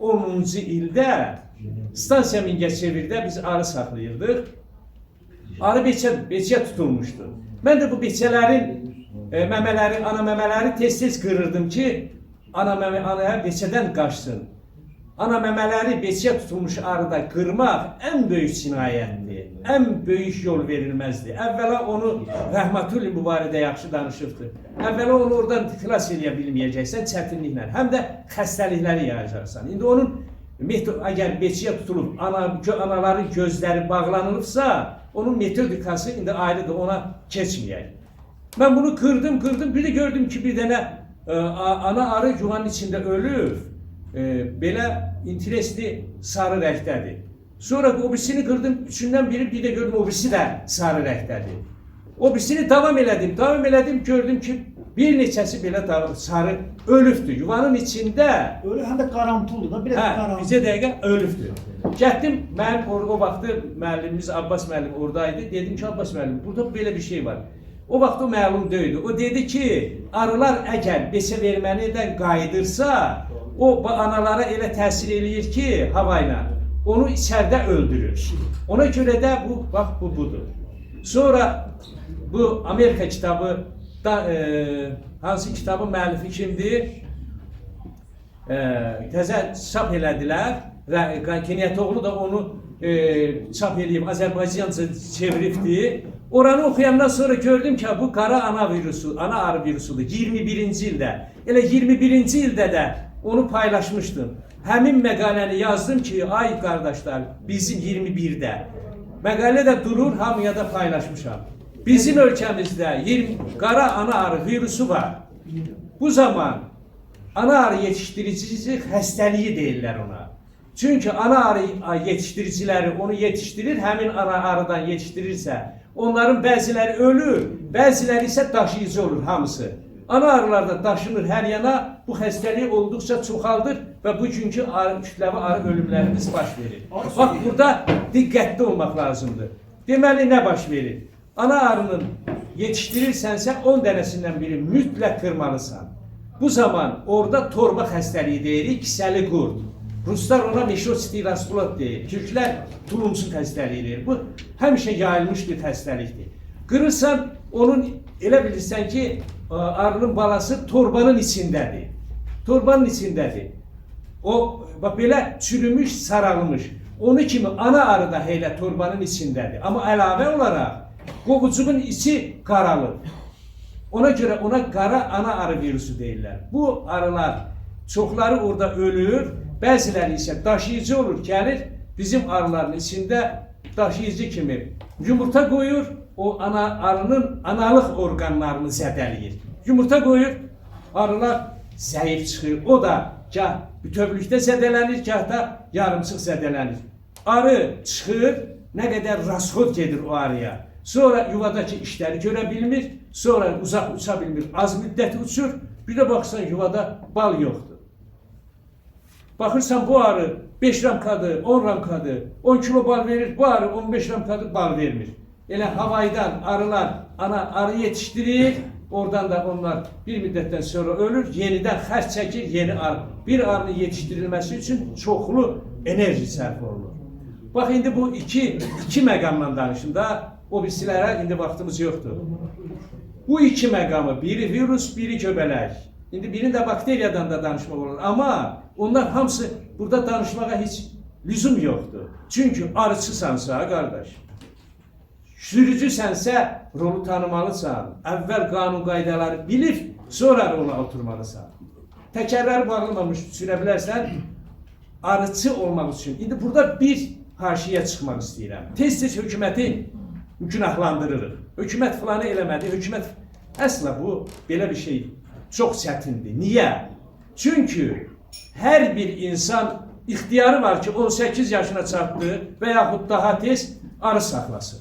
2010-cu ildə stansiya Mingəçevirdə biz arı saxlayırdıq. Arı beçə tutulmuşdu. Mən də bu beçələrin məmələri, ana məmələri tez-tez qırırdım ki, anaya beçədən qaçsın. Ana məmələri beçəyə tutulmuş arıda qırmaq ən böyük cinayətdir, ən böyük yol verilməzdir. Əvvəla onu Rəhmətullah mübarədə yaxşı danışıbdır. Əvvəla onu oradan xilas edə bilməyəcəksən çətinliklə, həm də xəstəlikləri yayacaqsan. İndi onun əgər beçəyə tutulub, anaların gözləri bağlanılıbsa, onun metodikası indi ayrıdır, ona keçməyək. Mən bunu qırdım, bir də gördüm ki, bir dənə ana arı yuvanın içində ölür, belə interesli sarı rəngdədir. Sonra o birisini qırdım, üçündən biri, bir də gördüm o birisi də sarı rəngdədir. O birisini davam elədim, gördüm ki, bir neçəsi belə sarı ölübdür. Yuvanın içində... Ölü həm də qarantuldur da, bir də qarantul. Bizə dəqiqə ölübdür. Gətdim, mənim o vaxtı müəllimimiz Abbas müəllim oradaydı. Dedim ki, Abbas müəllim, burada belə bir şey var. O vaxt o məlum deyildi. O dedi ki, arılar əgər besə verməlidən qayıdırsa, o analara elə təsir eləyir ki, havayla, onu içərdə öldürür. Ona görə də bu, bax bu budur. Sonra bu Amerika kitabı, hansı kitabın müəllifi kimdir? Təzə çap elədilər. Keniyyətoğlu da onu çap eləyib, Azərbaycanca çeviribdir. Oranı oxuyandan sonra gördüm ki, bu qara ana arı virusudur, 21-ci ildə. Elə 21-ci ildə də onu paylaşmışdım. Həmin məqaləni yazdım ki, ay qardaşlar, bizim 21-də. Məqalə də durur, hamıya da paylaşmışam. Bizim ölkəmizdə qara ana arı virusu var. Bu zaman ana arı yetişdiricisi xəstəliyi deyirlər ona. Çünki ana arı yetişdiriciləri onu yetişdirir, həmin ana arıdan yetişdirirsə, onların bəziləri ölür, bəziləri isə daşıyıcı olur hamısı. Ana arılarda daşınır hər yana, bu xəstəlik olduqca çoxaldır və bugünkü kütləvi arı ölümlərimiz baş verir. Bax, burada diqqətli olmaq lazımdır. Deməli, nə baş verir? Ana arının yetişdirirsənsə 10 dənəsindən biri mütləq qırmalısan. Bu zaman orada torba xəstəliyi deyirik, kisəli qurd. Ruslar ona meşostilastulot deyir. Türklər tulumsuz xəstəliyi deyir. Bu həmişə yayılmış bir xəstəlikdir. Qırırsan, onun elə bilirsən ki, arının balası torbanın içindədir. Torbanın içindədir. O, bax belə çürümüş, saralmış. Onu kimi ana arı da elə torbanın içindədir. Amma əlavə olaraq qovucuğun içi qaralır. Ona görə ona qara ana arı virusu deyirlər. Bu arılar çoxları orada ölür, bəziləri isə daşıyıcı olur, gəlir bizim arıların içində daşıyıcı kimi yumurta qoyur, o arının analıq orqanlarını zədələyir. Yumurta qoyur, arılar zəif çıxır. O da gah bütövlükdə zədələnir, gah da yarımçıq zədələnir. Arı çıxır, nə qədər rasxod gedir o arıya. Sonra yuvadakı işləri görə bilmir, sonra uzaq uça bilmir, az müddət uçur, bir də baxsan yuvada bal yoxdur. Baxırsan bu arı 5 ramkadır, 10 ramkadır, 10 kilo bal verir, bu arı 15 ramkadır bal vermir. Elə havaydan arılar arı yetişdirir, oradan da onlar bir müddətdən sonra ölür, yenidən xərc çəkir, yeni arı. Bir arının yetişdirilməsi üçün çoxlu enerji sərf olunur. Bax, indi bu iki məqamdan danışım da, o birisilərə indi vaxtımız yoxdur. Bu iki məqamı, biri virus, biri göbələk. İndi birində bakteriyadan da danışmaq olur. Amma onlar hamısı burada danışmağa heç lüzum yoxdur. Çünki arıçısansa, qardaş, sürücüsənsə rolu tanımalısan. Əvvəl qanun qaydaları bilib, sonra rola oturmalısan. Təkərləri bağlamamış sürə bilərsən, arıçı olmaq üçün. İndi burada bir haşiyə çıxmaq istəyirəm. Tez-tez hökuməti günahlandırırıq. Hökumət filanı eləmədi, hökumət... Əsla bu, belə bir şey çox çətindir. Niyə? Çünki hər bir insan ixtiyarı var ki, 18 yaşına çatdı və yaxud daha tez arı saxlasın.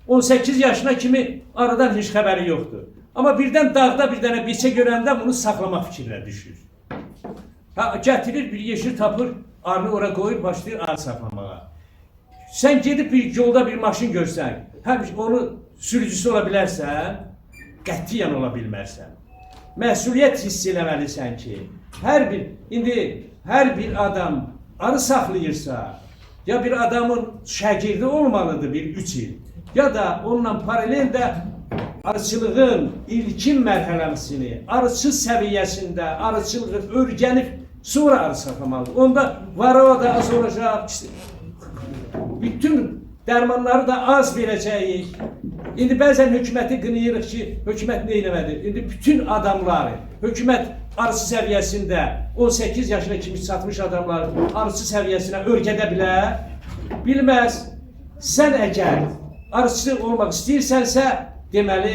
18 yaşına kimi arıdan heç xəbəri yoxdur. Amma birdən dağda bir dənə beçə görəndə bunu saxlamaq fikrinə düşür. Gətirir, bir yeşil tapır, arını ora qoyur, başlayır arı saxlamağa. Sən gedib bir yolda bir maşın görsən, onu sürücüsü ola bilərsən, qətiyyən ola bilmərsən. Məsuliyyət hiss eləməlisən ki, hər bir adam arı saxlayırsa, ya bir adamın şagirdi olmalıdır bir 3 il, ya da onunla paralel də arıçılığın ilkin mərhələsini, arıçı səviyyəsində arıçılığı öyrənib sonra arı saxlamalıdır. Onda varroa da az olacaq, bütün dərmanları da az verəcəyik. İndi bəzən hökuməti qınayırıq ki, hökumət nə eləmədi? İndi bütün adamları, hökumət arıçı səviyyəsində 18 yaşına kimi çatmış adamları arıçı səviyyəsinə öyrədə bilər? Bilməz. Sən əgər arıçı olmaq istəyirsənsə, deməli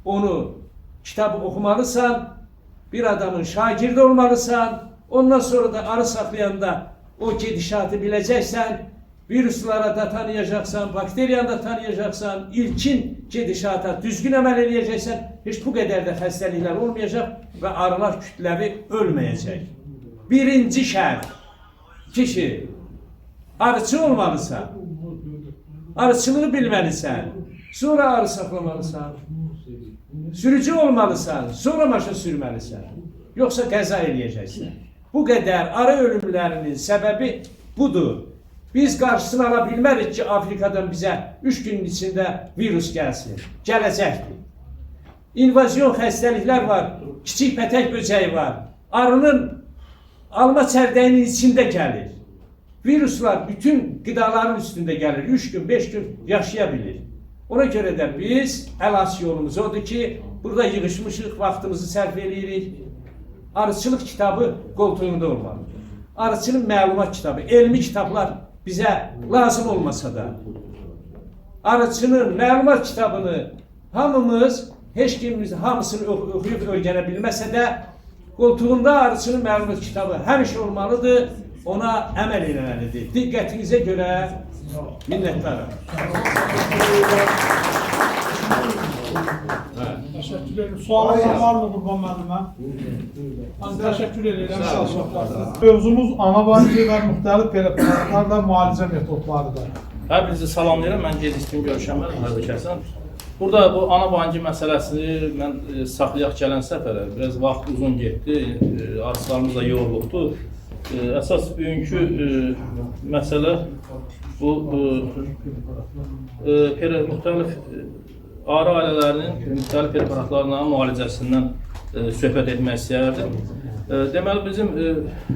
onu kitabı oxumalısan, bir adamın şagirdi olmalısan, ondan sonra da arı saxlayanda o gedişatı biləcəksən, viruslara da tanıyacaqsan, bakteriyanı da tanıyacaqsan, ilkin gedişata düzgün əməl edəcəksən, heç bu qədər də xəstəliklər olmayacaq və arılar kütləvi ölməyəcək. Birinci şərt, kişi, arıçı olmalısan, arıçılığı bilməlisən, sonra arı saxlamalısan. Sürücü olmalısan, sonra maşın sürməlisən. Yoxsa qəza eləyəcəksən. Bu qədər arı ölümlərinin səbəbi budur. Biz qarşısını ala bilmərik ki, Afrikadan bizə 3 günün içində virus gəlsin. Gələcəkdir. İnvazyon xəstəliklər var, kiçik pətək böcəyi var. Arının alma çərdəyinin içində gəlir. Viruslar bütün qidaların üstündə gəlir. 3 gün, 5 gün yaşaya bilir. Ona görə də biz əlaç yolumuz odur ki, burada yığışmışıq, vaxtımızı sərf edirik. Arıçılıq kitabı qoltuğunda olmalı. Arıçılıq məlumat kitabı, elmi kitablar bizə lazım olmasa da, arıçının məlumat kitabını hamımız, heç kimimiz hamısını oxuyub öyrənə bilməsə də, qoltuğunda arıçının məlumat kitabı həmişə olmalıdır, ona əməl eləməlidir. Diqqətinizə görə minnətdarım. Təşəkkür ederim. Sualınız var mı Qurban müəllimə? Təşəkkür edirəm. Mövzumuz ana bancı və müxtəlif preparatlarla müalicə metodlarıdır. Hər birinizi salamlayıram. Mən Gedistin Görşənmər, Harbəkəsən. Burada bu ana bancı məsələsini mən saxlayaq gələn səfərə biraz vaxt uzun getdi. Arıçılarımız da yorulubdur. Əsas bugünkü məsələ bu müxtəlif arı ailələrinin müxtəlif preparatlarla müalicəsindən söhbət etmək istəyərdim. Deməli, bizim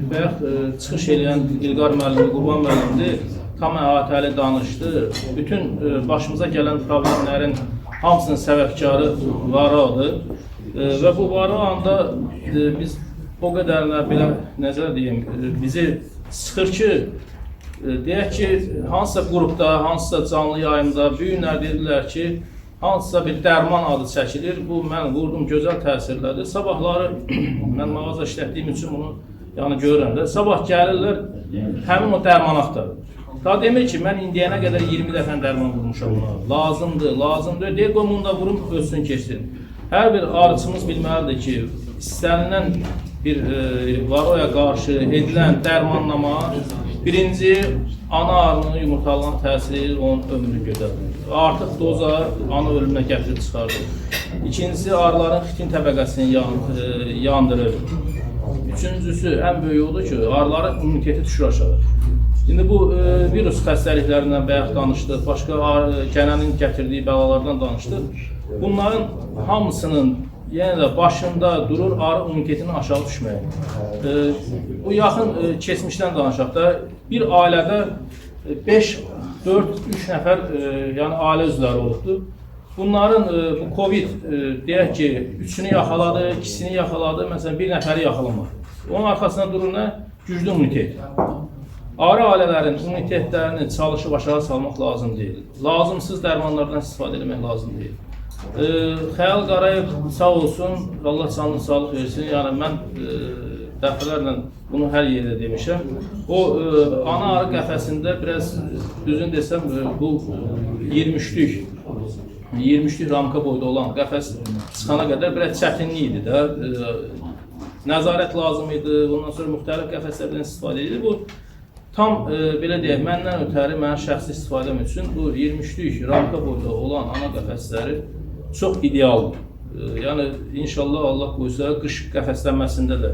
bayaq çıxış edən İlqar müəllimi, Qurban müəllimdir, tam əhatəli danışdı. Bütün başımıza gələn problemlərin hamısının səbəbkarı varıdır. Və bu varı anda biz o qədərlə belə nəzər deyim, bizi sıxır ki, deyək ki, hansısa qrupda, hansısa canlı yayımda bu günlər dedilər ki, hansısa bir dərman adı çəkilir, bu mən vurdum, gözəl təsirlədir. Sabahları, mən mağaza işlətdiyim üçün bunu görürəm də, sabah gəlirlər, həmin o dərman axtarır. Daha demir ki, mən indiyənə qədər 20 dəfə dərman vurmuşam ona, lazımdır, deyir, qoy bunu da vurum, ölsün, keçsin. Hər bir arıçımız bilməlidir ki, istənilən bir varoya qarşı edilən dərmanlama, birinci, ana arının yumurtalığına təsir, onun ömrünü götürür. Artıq doza ana ölümünə gətirib çıxardır. İkincisi, arıların xitin təbəqəsini yandırır. Üçüncüsü, ən böyük odur ki, arıların immuniteti düşür aşağı. İndi bu virus xəstəliklərindən bayaq danışdıq, başqa gənənin gətirdiyi bəlalardan danışdıq. Bunların hamısının yenə də başında durur arı immunitetinin aşağı düşməyi. Bu yaxın keçmişdən danışaq da, bir ailədə 5, 4, 3 nəfər ailə üzvləri olubdur. Bunların bu Covid, deyək ki, 3-ünü yaxaladı, 2-sini yaxaladı, məsələn, bir nəfəri yaxalamaq. Onun arxasında durur nə? Güclü immunitet. Arı ailələrin immunitetlərini çalışıb aşağı salmaq lazım deyil. Lazımsız dərmanlardan istifadə etmək lazım deyil. Xəyal Qarayev sağ olsun, Allah canını sağlıq versin. Yəni mən dəfələrlə bunu hər yerdə demişəm. O ana arı qəfəsində biraz düzün desəm bu 23'lük ramka boyda olan qəfəs çıxana qədər biraz çətinlik idi də. Nəzarət lazım idi, ondan sonra müxtəlif qəfəslərdən istifadə edilir. Bu tam belə deyək, məndən ötəri mənim şəxsi istifadəm üçün bu 23'lük ramka boyda olan ana qəfəsləri çox idealdır. Yəni inşallah Allah qoysa qış qəfəslənməsində də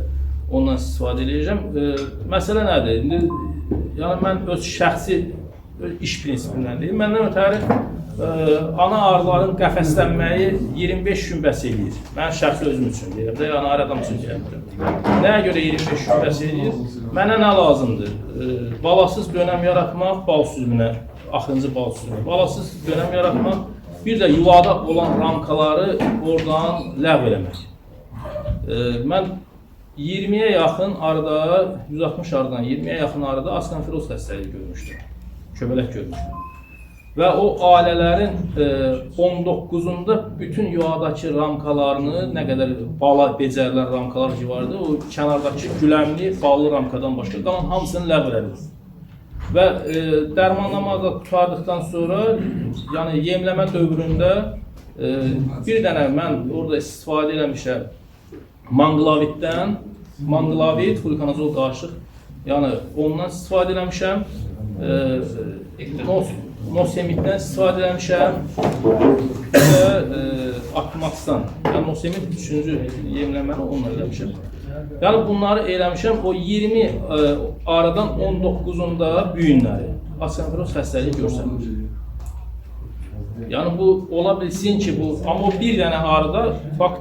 ondan istifadə edəcəm. Məsələ nədir? Yəni mən öz şəxsi iş prinsipindən deyim. Məndən ötəri ana arıların qəfəslənməyi 25 gün bəs eləyir. Mən şəxsi özüm üçün deyirəm də, yəni arı adam üçün deyirəm. Nəyə görə 25 gün bəs eləyir? Mənə nə lazımdır? Balasız dönəm yaratmaq, bal süzümünə, axırıncı bal süzümünə. Balasız dönəm yaratmaq, bir də yuvada olan ramkaları oradan ləğv eləmək. Mən 20'ye yaxın arıda, 160 arıdan 20'ye yaxın arıda askanfiroz xəstəliyi görmüşdüm. Köbələk görmüşdüm. Və o ailələrin 19'unda bütün yuvadakı ramkalarını, nə qədər bala becərlər ramkalar ki vardı, o kənardakı güləmli ballı ramkadan başqa qalan hamısını ləğv elədik. Və dərmanlama da tutardıqdan sonra, yəni yemləmə dövründə bir dənə mən orada istifadə eləmişəm manglavitdən, manglavit, flukonazol qarışıq, yəni ondan istifadə eləmişəm. Nosemiddən istifadə etmişəm və Akmaxdan. Yəni Nosemid 3-cü yemləməni onunla eləmişəm. Yəni bunları eləmişəm, o 20 aradan 19'unda büyünləri asenfiroz xəstəliyi görsənir. Yəni bu ola bilsin ki, bu amma o bir dənə arıda, bax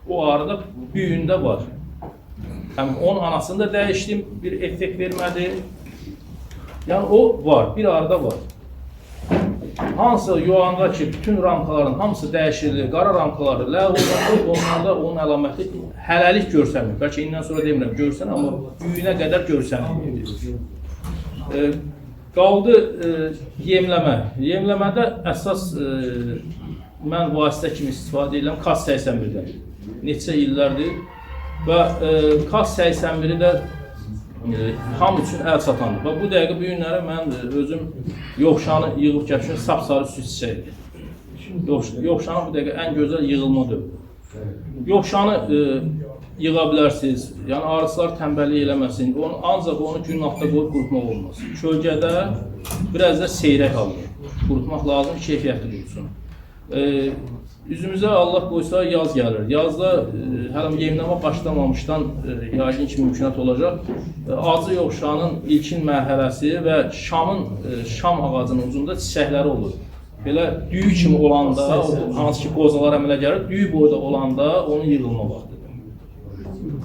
o arıda büyündə var. Yəni onun anasını da dəyişdim, bir effekt vermədi. Yəni o var, bir arıda var. Hansı yoğanda ki, bütün ramkaların hamısı dəyişildi, qara ramkaları ləğv olundu, onlarda onun əlaməti hələlik görsənmir. Bəlkə indən sonra demirəm, görsənir, amma büyüyünə qədər görsənir. Qaldı yemləmə. Yemləmədə əsas mən vasitə kimi istifadə edirəm KAS 81-dən. Neçə illərdir və KAS 81-i də hamı üçün əl çatandır. Və bu dəqiqə bu günləri mən özüm yoxşanı yığıb gətirmişəm, sapsarı süd çiçəyidir. Yoxşanın bu dəqiqə ən gözəl yığılma dövrüdür. Yoxşanı yığa bilərsiniz, yəni arıçılar tənbəllik eləməsin, ancaq onu günün altında qoyub qurutmaq olmaz. Kölgədə biraz da seyrək alır, qurutmaq lazım, keyfiyyətli qurutsun. Üzümüzə Allah qoysa yaz gəlir. Yazda hələ yemləmə başlamamışdan yəqin ki mümkünat olacaq. Acı yoxşanın ilkin mərhələsi və şam ağacının ucunda çiçəkləri olur. Belə düyü kimi olanda, hansı ki qozalar əmələ gəlir, düyü boyda olanda onun yığılma vaxtıdır.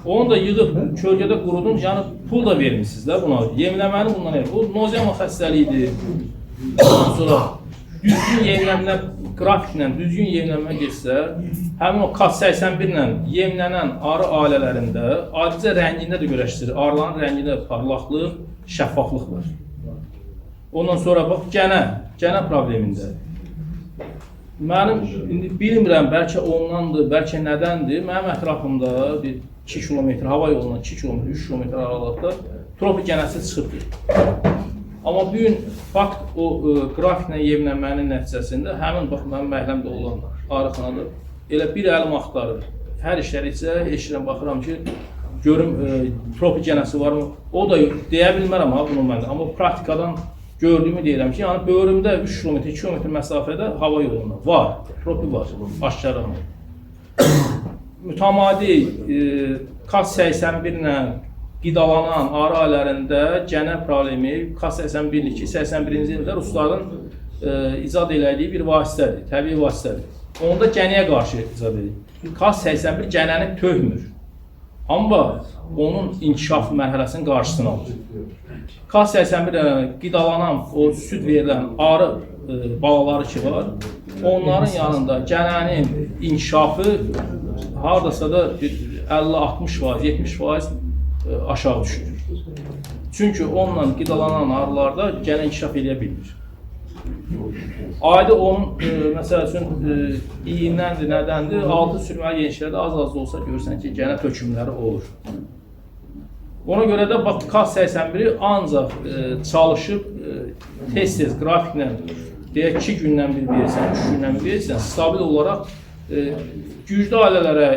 Onu da yığıb kölgədə qurudun, yəni pul da vermişsiniz də buna. Yemləməni bundan edir. Bu nozema xəstəliyidir. Ondan sonra düzgün yemləmə, qrafiklə düzgün yemləmə geçsə, həmin o KAS 81 ilə yemlənən arı ailələrində adicə rəngində də görəşdirir. Arıların rəngində parlaqlıq, şəffaflıq var. Ondan sonra bax, gənə problemində. Mənim indi bilmirəm, bəlkə ondandır, bəlkə nədəndir. Mənim ətrafımda bir 2 kilometr, hava yolundan 2 kilometr, 3 kilometr aralıqda tropik gənəsi çıxıbdır. Amma bu gün fakt o qrafiklə yemlənmənin nəticəsində həmin bax, mənim məhəlləmdə olan arıxanada elə bir əlim axtarır. Hər işləri isə eşirəm, baxıram ki, görüm tropik gənəsi varmı? O da deyə bilmərəm ha bunu məndə, amma praktikadan gördüyümü deyirəm ki, yəni böğrümdə 3 kilometr, 2 kilometr məsafədə hava yolunda var, tropi var, aşkarına. Mütəmadi KAS 81 ilə qidalanan arı ailələrində gənə problemi KAS 81-2, 81-ci ildə rusların icad elədiyi bir vasitədir, təbii vasitədir. Onda gənəyə qarşı icad edir. KAS 81 gənəni töhmür, amma onun inkişaf mərhələsinin qarşısını alır. KAS 81 qidalanan, o süd verilən arı balaları ki var, onların yanında gənənin inkişafı hardasa da 50-60%, 70% aşağı düşür. Çünki onunla qidalanan arılarda gənə inkişaf edə bilmir. Ayda onun, məsəl üçün, iyindəndir, nədəndir, altı sürməli genişlərdə az da olsa görürsən ki, gənə tökümləri olur. Ona görə də bax, KAS 81-i ancaq çalışıb tez-tez qrafiklə deyək 2 gündən bir verirsən, 3 gündən bir verirsən, stabil olaraq güclü ailələrə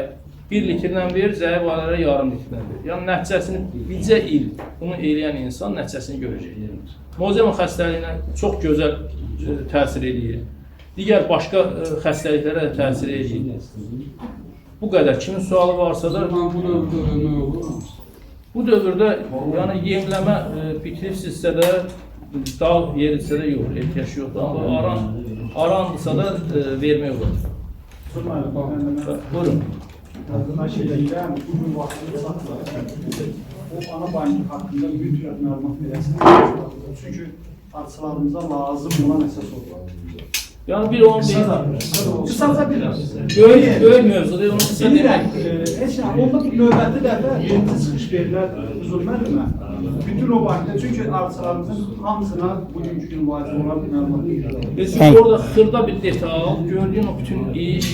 1 litrdən verir, zəif ailələrə yarım litrdən verir. Yəni nəticəsini bircə il bunu eləyən insan nəticəsini görəcək. Nozema xəstəliyinə çox gözəl təsir edir. Digər başqa xəstəliklərə də təsir edir. Bu qədər. Kimin sualı varsa da bu dövrdə yəni yemləmə bitiribsizsə də dağ yerilsə də yox, ehtiyac yoxdur. Amma arandırsa da vermək olur. Buyurun. Şeylərdən bugün vaxtında saxlayır. O ana bayını haqqında mütləq məlumat verəsiniz. Çünki arıçılarımıza lazım olan əsas olur. Yəni bir onu deyil. Qısaca biraz. Böyük mövzudur, onu sizə Bilirəm, demək. onda bir növbəti dəfə birinci çıxış verirlər huzur müəllimə. Bütün o barədə, çünki arıçılarımızın hamısına bugünkü gün vacib olan bir məlumat verirlər. Biz orada xırda bir detal, gördüyün o bütün iş,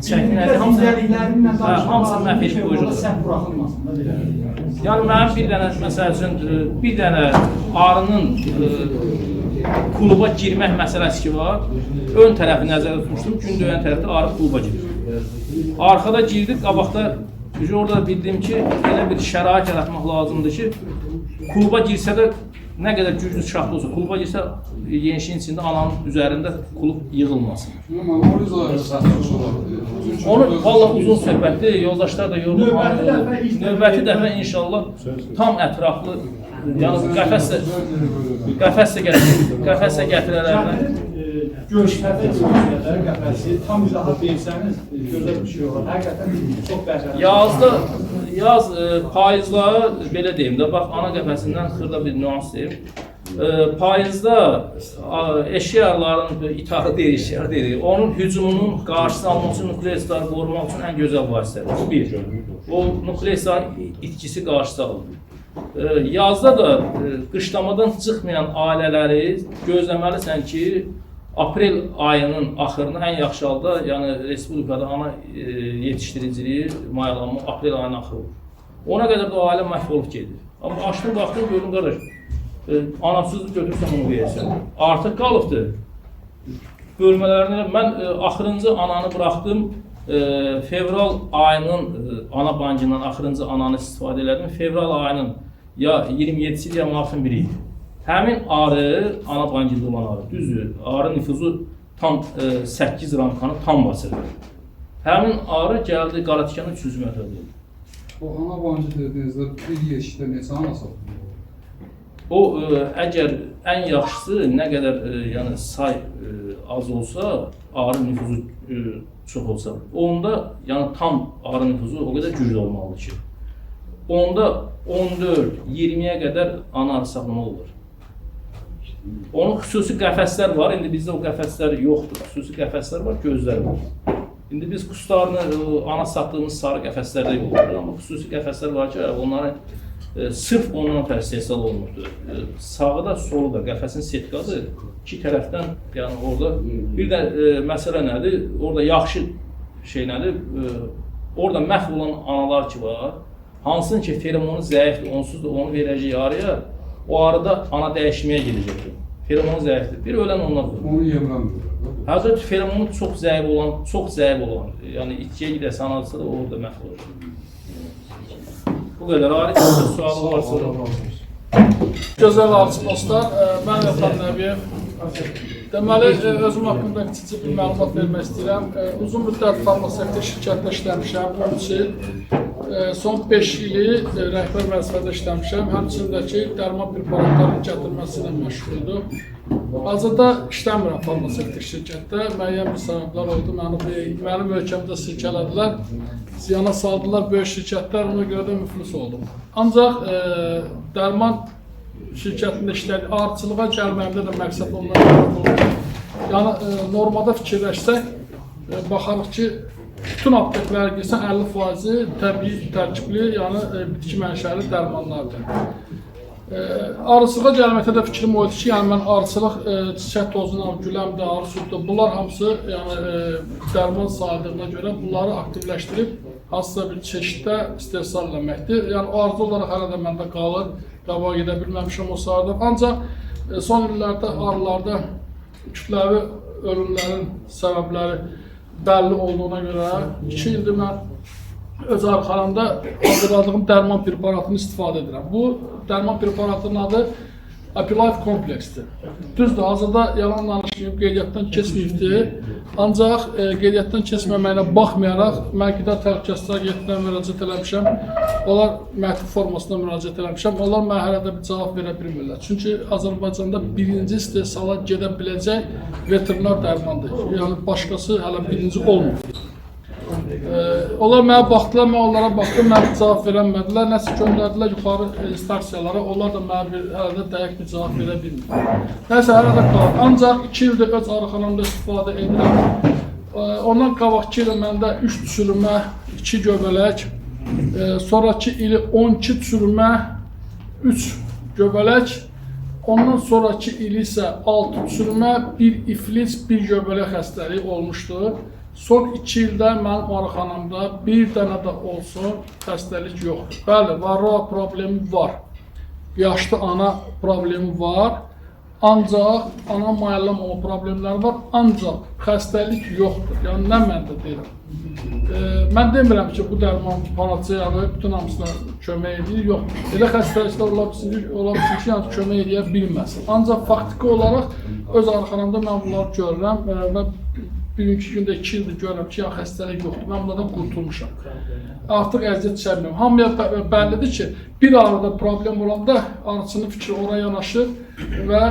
çəkinləri, İncəliklərinlə hamısı məhv edib qoyulur. Səhv buraxılmasın da belə. Yəni mənim bir dənə, məsəl üçün, bir dənə arının kluba girmək məsələsi ki var, ön tərəfi nəzərdə tutmuşdum, gün döyən tərəfdə arı kluba girir. Arxada girdik, qabaqda orada bildim ki, elə bir şərait yaratmaq lazımdır ki, kluba girsə də nə qədər güclü şaxta olsa, kluba girsə yenişin içində ananın üzərində klub yığılmasın. Onu valla uzun söhbətdir, yoldaşlar da yorulur. Növbəti dəfə inşallah tam ətraflı, yəni qəfəslə gətirələrdən. Görüşlərdə görüşlərdə qəfəsi tam izahat versəniz gözəl bir şey olar. Həqiqətən çox bəhrəli. Yaz payızları belə deyim də, bax ana qəfəsindən xırda bir nüans deyim. Payızda eşyarların itağı deyil, onun hücumunun qarşısını almaq üçün nukleusları qorumaq üçün ən gözəl vasitədir. Bu bir. O nukleusların itkisi qarşısı alınır. Yazda da qışlamadan çıxmayan ailələri gözləməlisən ki, aprel ayının axırına ən yaxşı halda, yəni respublikada ana yetişdiriciliyi mayalanma aprel ayının axırı olur. Ona qədər də ailə məhv olub gedir. Amma açdım, baxdım, gördüm qardaş, anasızı götürsən onu versən. Artıq qalıbdır. Bölmələrini, mən axırıncı ananı buraxdım, fevral ayının ana bankından axırıncı ananı istifadə elədim. Fevral ayının ya 27-si ya martın 1-i idi. Həmin arı ana bankında olan arı, düzdür, arı nüfuzu tam 8 ramkanı tam basırdı. Həmin arı gəldi Qaratikanın 300 metrədə. O ana bankı dediyinizdə bir yeşikdə neçə ana satılır? O, əgər ən yaxşısı nə qədər yəni say az olsa, arı nüfuzu çox olsa, onda yəni tam arı nüfuzu o qədər güclü olmalıdır ki, onda 14-20-yə qədər ana arı saxlama olur. Onun xüsusi qəfəslər var, indi bizdə o qəfəslər yoxdur, xüsusi qəfəslər var, gözlər var. İndi biz quşlarını ana satdığımız sarı qəfəslərdə yoxdur, amma xüsusi qəfəslər var ki, onları sırf ondan istehsal olunubdur. Sağı da, solu da, qəfəsin setqası iki tərəfdən, yəni orada bir də məsələ nədir? Orada yaxşı şey nədir? Orada məhv olan analar ki var, hansının ki feromonu zəifdir, onsuz da onu verəcək arıya, o arıda ana dəyişməyə gedəcəkdir. Feromonu zəifdir. Bir ölən onlardır. Onu yemləndirir. Həzrət feromonu çox zəif olan, yəni itkiyə gedəsə anadırsa da orada məhv olur. Bu qədər. Arif, sualı varsa. Gözəl arzu dostlar, mən Vəfan Nəbiyev. Deməli, özüm haqqında kiçik bir məlumat vermək istəyirəm. Uzun müddət farmasevtik şirkətdə işləmişəm, 13 il. Son 5 ili rəhbər vəzifədə işləmişəm, həmçindəki dərman preparatlarının gətirməsi ilə məşğuldur. Hazırda işləmirəm farmasevtik şirkətdə, müəyyən bir səbəblər oldu, mənim ölkəmdə silkələdilər, ziyana saldılar böyük şirkətlər, ona görə də müflis oldum. Ancaq dərman şirkətində işlədik, arıçılığa gəlməyimdə də məqsəd ondan oldu. Yəni, normada fikirləşsək, baxarıq ki, bütün apteklərə girsən 50%-i təbii tərkibli, yəni bitki mənşəli dərmanlardır. Arıçılığa gəlməkdə də fikrim oydu ki, yəni mən arıçılıq, çiçək tozundan, güləmdə, arı süddə, bunlar hamısı dərman sayıldığına görə bunları aktivləşdirib hansısa bir çeşiddə istehsal eləməkdir. Yəni arzu olaraq hələ də məndə qalır, qabağa gedə bilməmişəm o sahədə. Ancaq son illərdə arılarda kütləvi ölümlərin səbəbləri bəlli olduğuna görə 2 ildir mən öz arxalarında hazırladığım dərman preparatını istifadə edirəm. Bu dərman preparatının adı Apilife kompleksdir. Düzdür, hazırda yalan danışmayıb qeydiyyatdan keçməyibdir. Ancaq qeydiyyatdan keçməməyinə baxmayaraq mən qida təhlükəsizliyi agentliğinə müraciət eləmişəm. Onlar məktub formasında müraciət eləmişəm. Onlar mənə hələ də bir cavab verə bilmirlər. Çünki Azərbaycanda birinci istehsala gedə biləcək veterinar dərmandır. Yəni başqası hələ birinci olmur. Onlar mənə baxdılar, mən onlara baxdım, mənə cavab verəmədilər. Nəsə göndərdilər yuxarı instansiyalara, onlar da mənə hələ də dəqiq bir cavab verə bilmir. Nəsə hələ də qalır. Ancaq 2 ildir öz arıxanamda istifadə edirəm. Ondan qabaqki ilə məndə 3 çürümə, 2 göbələk, sonraki ili 12 çürümə, 3 göbələk, ondan sonraki ili isə 6 çürümə, 1 iflis, 1 göbələk xəstəliyi olmuşdu. Son 2 ildə mənim arıxanamda bir dənə də olsun xəstəlik yoxdur. Bəli, varroa problemi var. Yaşlı ana problemi var. Ancaq ana mayallama problemləri var, ancaq xəstəlik yoxdur. Yəni nə məndə deyirəm. Mən demirəm ki, bu dərman panaceyadır, bütün hamısına kömək edir, yox. Elə xəstəliklər ola bilsin ki, yəni kömək edə bilməsin. Ancaq faktiki olaraq öz arxamda mən bunları görürəm və bugünkü gündə 2 ildir görürəm ki, ya xəstəlik yoxdur, mən bunlardan qurtulmuşam. Artıq əziyyət çəkmirəm. Hamıya bəllidir ki, bir arada problem olanda arıçının fikri oraya yanaşır və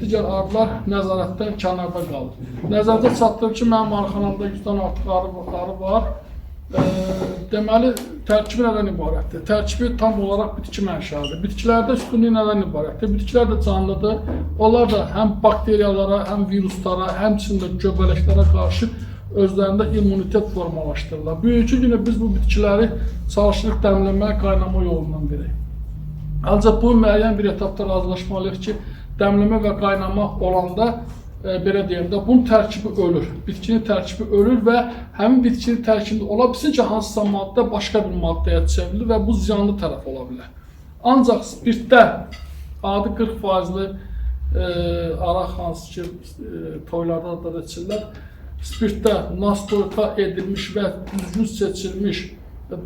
digər arılar nəzarətdən kənarda qalır. Nəzərdə çatdırır ki, mənim arxanamda 100-dən artıq arı var. Deməli, tərkibi nədən ibarətdir? Tərkibi tam olaraq bitki mənşəlidir. Bitkilərdə üstünlük nədən ibarətdir? Bitkilər də canlıdır. Onlar da həm bakteriyalara, həm viruslara, həmçində göbələklərə qarşı özlərində immunitet formalaşdırırlar. Bugünkü günə biz bu bitkiləri çalışırıq dəmləməyə, qaynama yolundan verək. Ancaq bu müəyyən bir etapda razılaşmalıyıq ki, dəmləmə və qaynama olanda belə deyim də, bunun tərkibi ölür. Bitkinin tərkibi ölür və həmin bitkinin tərkibində ola bilsin ki, hansısa maddə başqa bir maddəyə çevrilir və bu ziyanlı tərəf ola bilər. Ancaq spirtdə adi 40%-li araq hansı ki, toylarda da içirlər, spirtdə nastoyka edilmiş və düzgün seçilmiş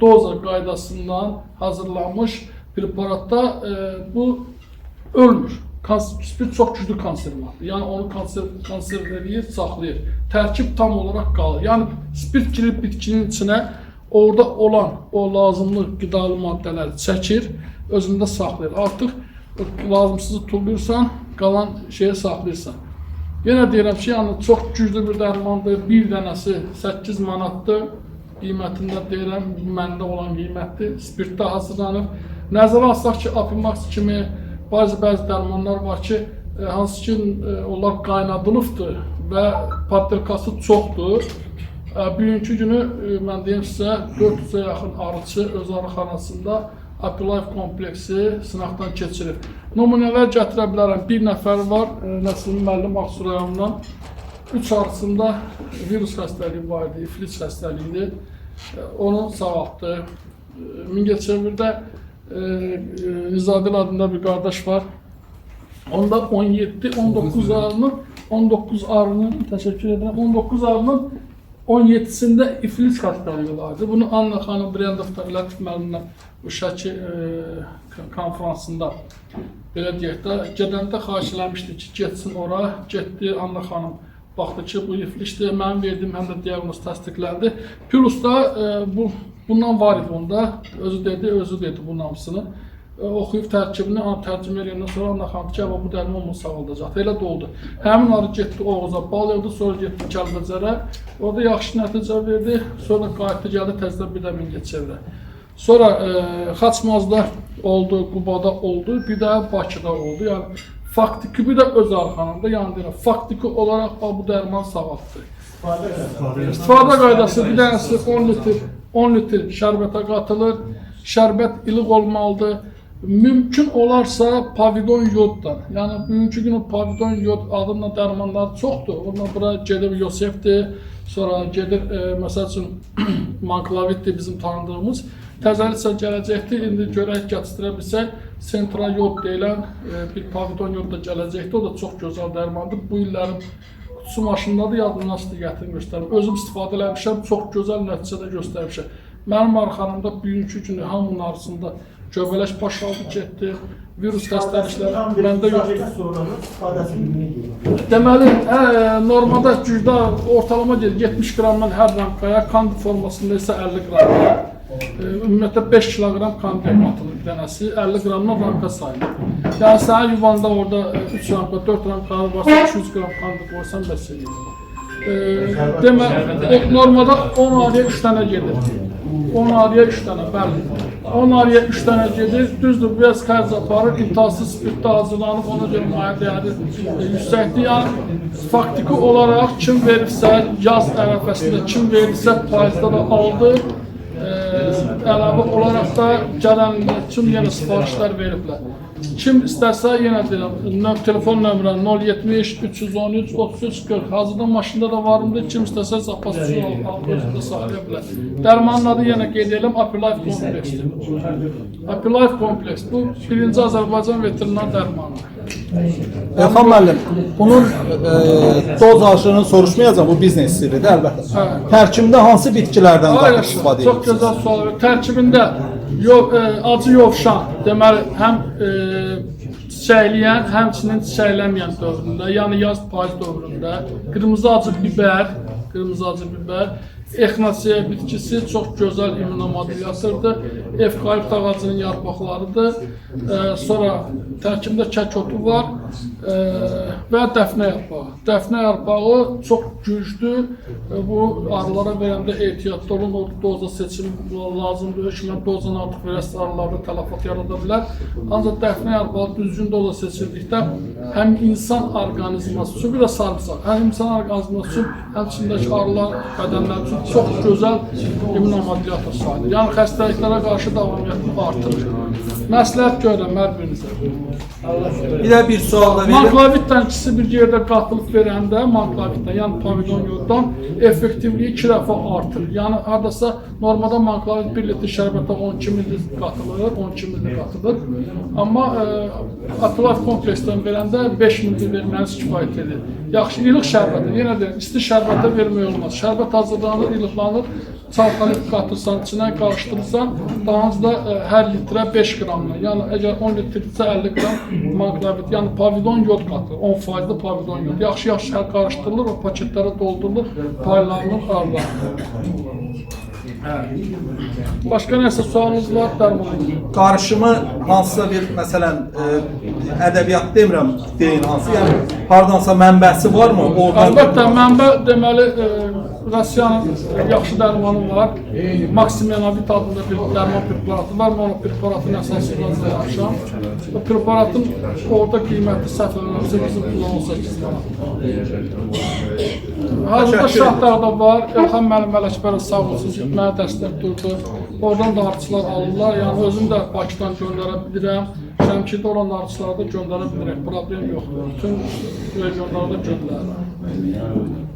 doza qaydasından hazırlanmış preparatda bu ölmür. Spirt çox güclü konservatordur. Yəni onu konservləyir, saxlayır. Tərkib tam olaraq qalır. Yəni spirt girib bitkinin içinə orada olan o lazımlı qidalı maddələri çəkir, özündə saxlayır. Artıq lazımsızı tullayırsan, qalan şeyi saxlayırsan. Yenə deyirəm ki, yəni çox güclü bir dərmandır. Bir dənəsi 8 manatdır. Qiymətində deyirəm, məndə olan qiymətdir. Spirtdə hazırlanır. Nəzərə alsaq ki, Apimax kimi bəzi dərmanlar var ki, hansı ki, onlar qaynadılıbdır və patrikası çoxdur. Bugünkü günü, mən deyim sizə, 400-ə yaxın arıçı öz arıxanasında Apilife kompleksi sınaqdan keçirir. Nümunələr gətirə bilərəm. Bir nəfər var, Nəsrin müəllim Ağsu rayonundan. 3 arısında virus xəstəliyi var idi, iflic xəstəliyidir. Onu sağaltdı. Mingəçevirdə Nizadil adında bir qardaş var. Onda 17-19 arının, 19 arının, təşəkkür edirəm, 19 arının 17-sində iflic xəstəliyi vardı. Bunu Anna xanım Brendovda Lətif müəllimlə bu Şəki konferansında belə deyək də, gedəndə xahiş eləmişdi ki, getsin ora, getdi Anna xanım. Baxdı ki, bu iflicdir, mənim verdiyim həm də diaqnoz təsdiqləndi. Plus da bundan var idi onda, özü dedi bunun hamısını. Oxuyub tərkibini, tərcümə eləyəndən sonra Anna xanım ki, bu dərman onu sağaldacaq. Elə də oldu. Həmin arı getdi Oğuza, bal yıldı, sonra getdi Kəlbəcərə. Orada yaxşı nəticə verdi, sonra qayıtdı, gəldi təzədən bir də Mingəçevirə. Sonra Xaçmazda oldu, Qubada oldu, bir də Bakıda oldu. Yəni, faktiki bir də öz arxanında, yəni deyirəm, faktiki olaraq bu dərman sağaltdı. İstifadə qaydası bir dənəsi 10 litr şərbətə qatılır, şərbət ilıq olmalıdır. Mümkün olarsa pavidon yoddan, yəni bugünkü gün pavidon yod adında dərmanlar çoxdur. Ondan bura gedir Yosefdir, sonra gedir, məsəl üçün Manklavitdir bizim tanıdığımız. Təzəlisə gələcəkdir, indi görək gətirə bilsək, Centra yod deyilən bir pavidon yod da gələcəkdir, o da çox gözəl dərmandır. Bu illərin kutusu maşındadır, yadımdan sizi gətirin göstərim. Özüm istifadə eləmişəm, çox gözəl nəticədə göstərmişəm. Mənim arxanımda bugünkü günü hamının arasında göbələş paşaldı getdi, virus xəstəlikləri məndə yoxdur. Deməli, normalda gücdə ortalama gedir 70 qramdan hər ramkaya, kandi formasında isə 50 qramda. Ümumiyyətlə 5 kiloqram kandida atılır bir dənəsi, 50 qramdan ramka sayılır. Yəni sənin yuvanda orada 3 ramka, 4 ramka varsa 200 qram kandida qoysan bəs edir. Deməli, normalda 10 arıya 3 dənə gedir. 10 arıya 3 dənə, bəli. 10 arıya 3 dənə gedir, düzdür, biraz xərc aparır, imtahsız spirtdə hazırlanıb, ona görə maya dəyəri yüksəkdir. Yəni, faktiki olaraq kim verirsə, yaz ərəfəsində kim verirsə, faizdə də aldı. Əlavə olaraq da gələn üçün yenə sifarişlər veriblər. Kim istərsə, yenə deyirəm, telefon nömrə 070 313 33 40. Hazırda maşında da varımdır, kim istərsə zapasçı alıb özündə saxlaya bilər. Dərmanın adı yenə qeyd edelim, Apilife kompleksdir. Apilife kompleks, bu 1-ci Azərbaycan veterinar dərmanı. Elxan müəllim, bunun doz aşırını soruşmayacağım, bu biznes sirridir əlbəttə. Hə. Tərkibində hansı bitkilərdən Hayır, qatıb istifadə çok edirsiniz? güzel soru. Tərkibində acı yovşan, deməli həm çiçəkləyən, həmçinin çiçəklənməyən dövründə, yəni yaz payız dövründə qırmızı acı biber, Echinacea bitkisi çox gözəl immunomodulyatordur. Evkalipt ağacının yarpaqlarıdır. Sonra tərkibində kək otu var və dəfnə yarpağı. Dəfnə yarpağı çox güclü. Bu arılara verəndə ehtiyatlı olun, o doza seçim lazımdır. Hökmən dozdan artıq verəsə arılarda tələfat yarada bilər. Ancaq dəfnə yarpağı düzgün doza seçildikdə həm insan orqanizması üçün, bir də sarımsaq, həm insan orqanizması üçün, həmçindəki arılar bədənləri üçün çox gözəl immunomodulyator sayılır. Yəni xəstəliklərə qarşı davamiyyətini artırır. Məsləhət görürəm hər birinizə. Bir də bir sual da verin. Manklavitdən ikisi bir yerdə qatılıb verəndə, manklavitdən, yəni pavilon yoddan effektivliyi 2 dəfə artır. Yəni hardasa normada manklavit 1 litr şərbətə 12 ml qatılır, 12 ml qatılır. Amma Atilaf kompleksdən verəndə 5 ml verməniz kifayət edir. Yaxşı, ilıq şərbətə, yenə deyirəm, isti şərbətə vermək olmaz. Şərbət hazırlanır, ilıqlanır, çalxanı qatırsan, içinə qarışdırırsan, daha da hər litrə 5 qramla, yəni əgər 10 litrdirsə 50 qram manklavit, yəni pavilon yod qatır, 10% pavilon yod. Yaxşı-yaxşı qarışdırılır, o paketlərə doldurulur, paylanılır, arılanır. Başqa nəsə sualınız var, Dərman? Qarışımı hansısa bir, məsələn, ədəbiyyat demirəm, deyin hansı, yəni hardansa mənbəsi varmı? Əlbəttə, mənbə deməli, Rusiyanın yaxşı dərmanı var. Maksimenavit adında bir dərman preparatı var. Mən o preparatın əsasından danışam. O preparatın orada qiyməti səhv eləmirəmsə bizim pulun 18 manat. Hazırda Şahdağda var. Elxan müəllim Ələkbərov sağ olsun ki, mənə dəstək durdu. Oradan da arıçılar alırlar. Yəni özüm də Bakıdan göndərə bilirəm. Şəmkirdə olan arıçılara da göndərə bilirəm. Problem yoxdur. Bütün regionlarda göndərirəm.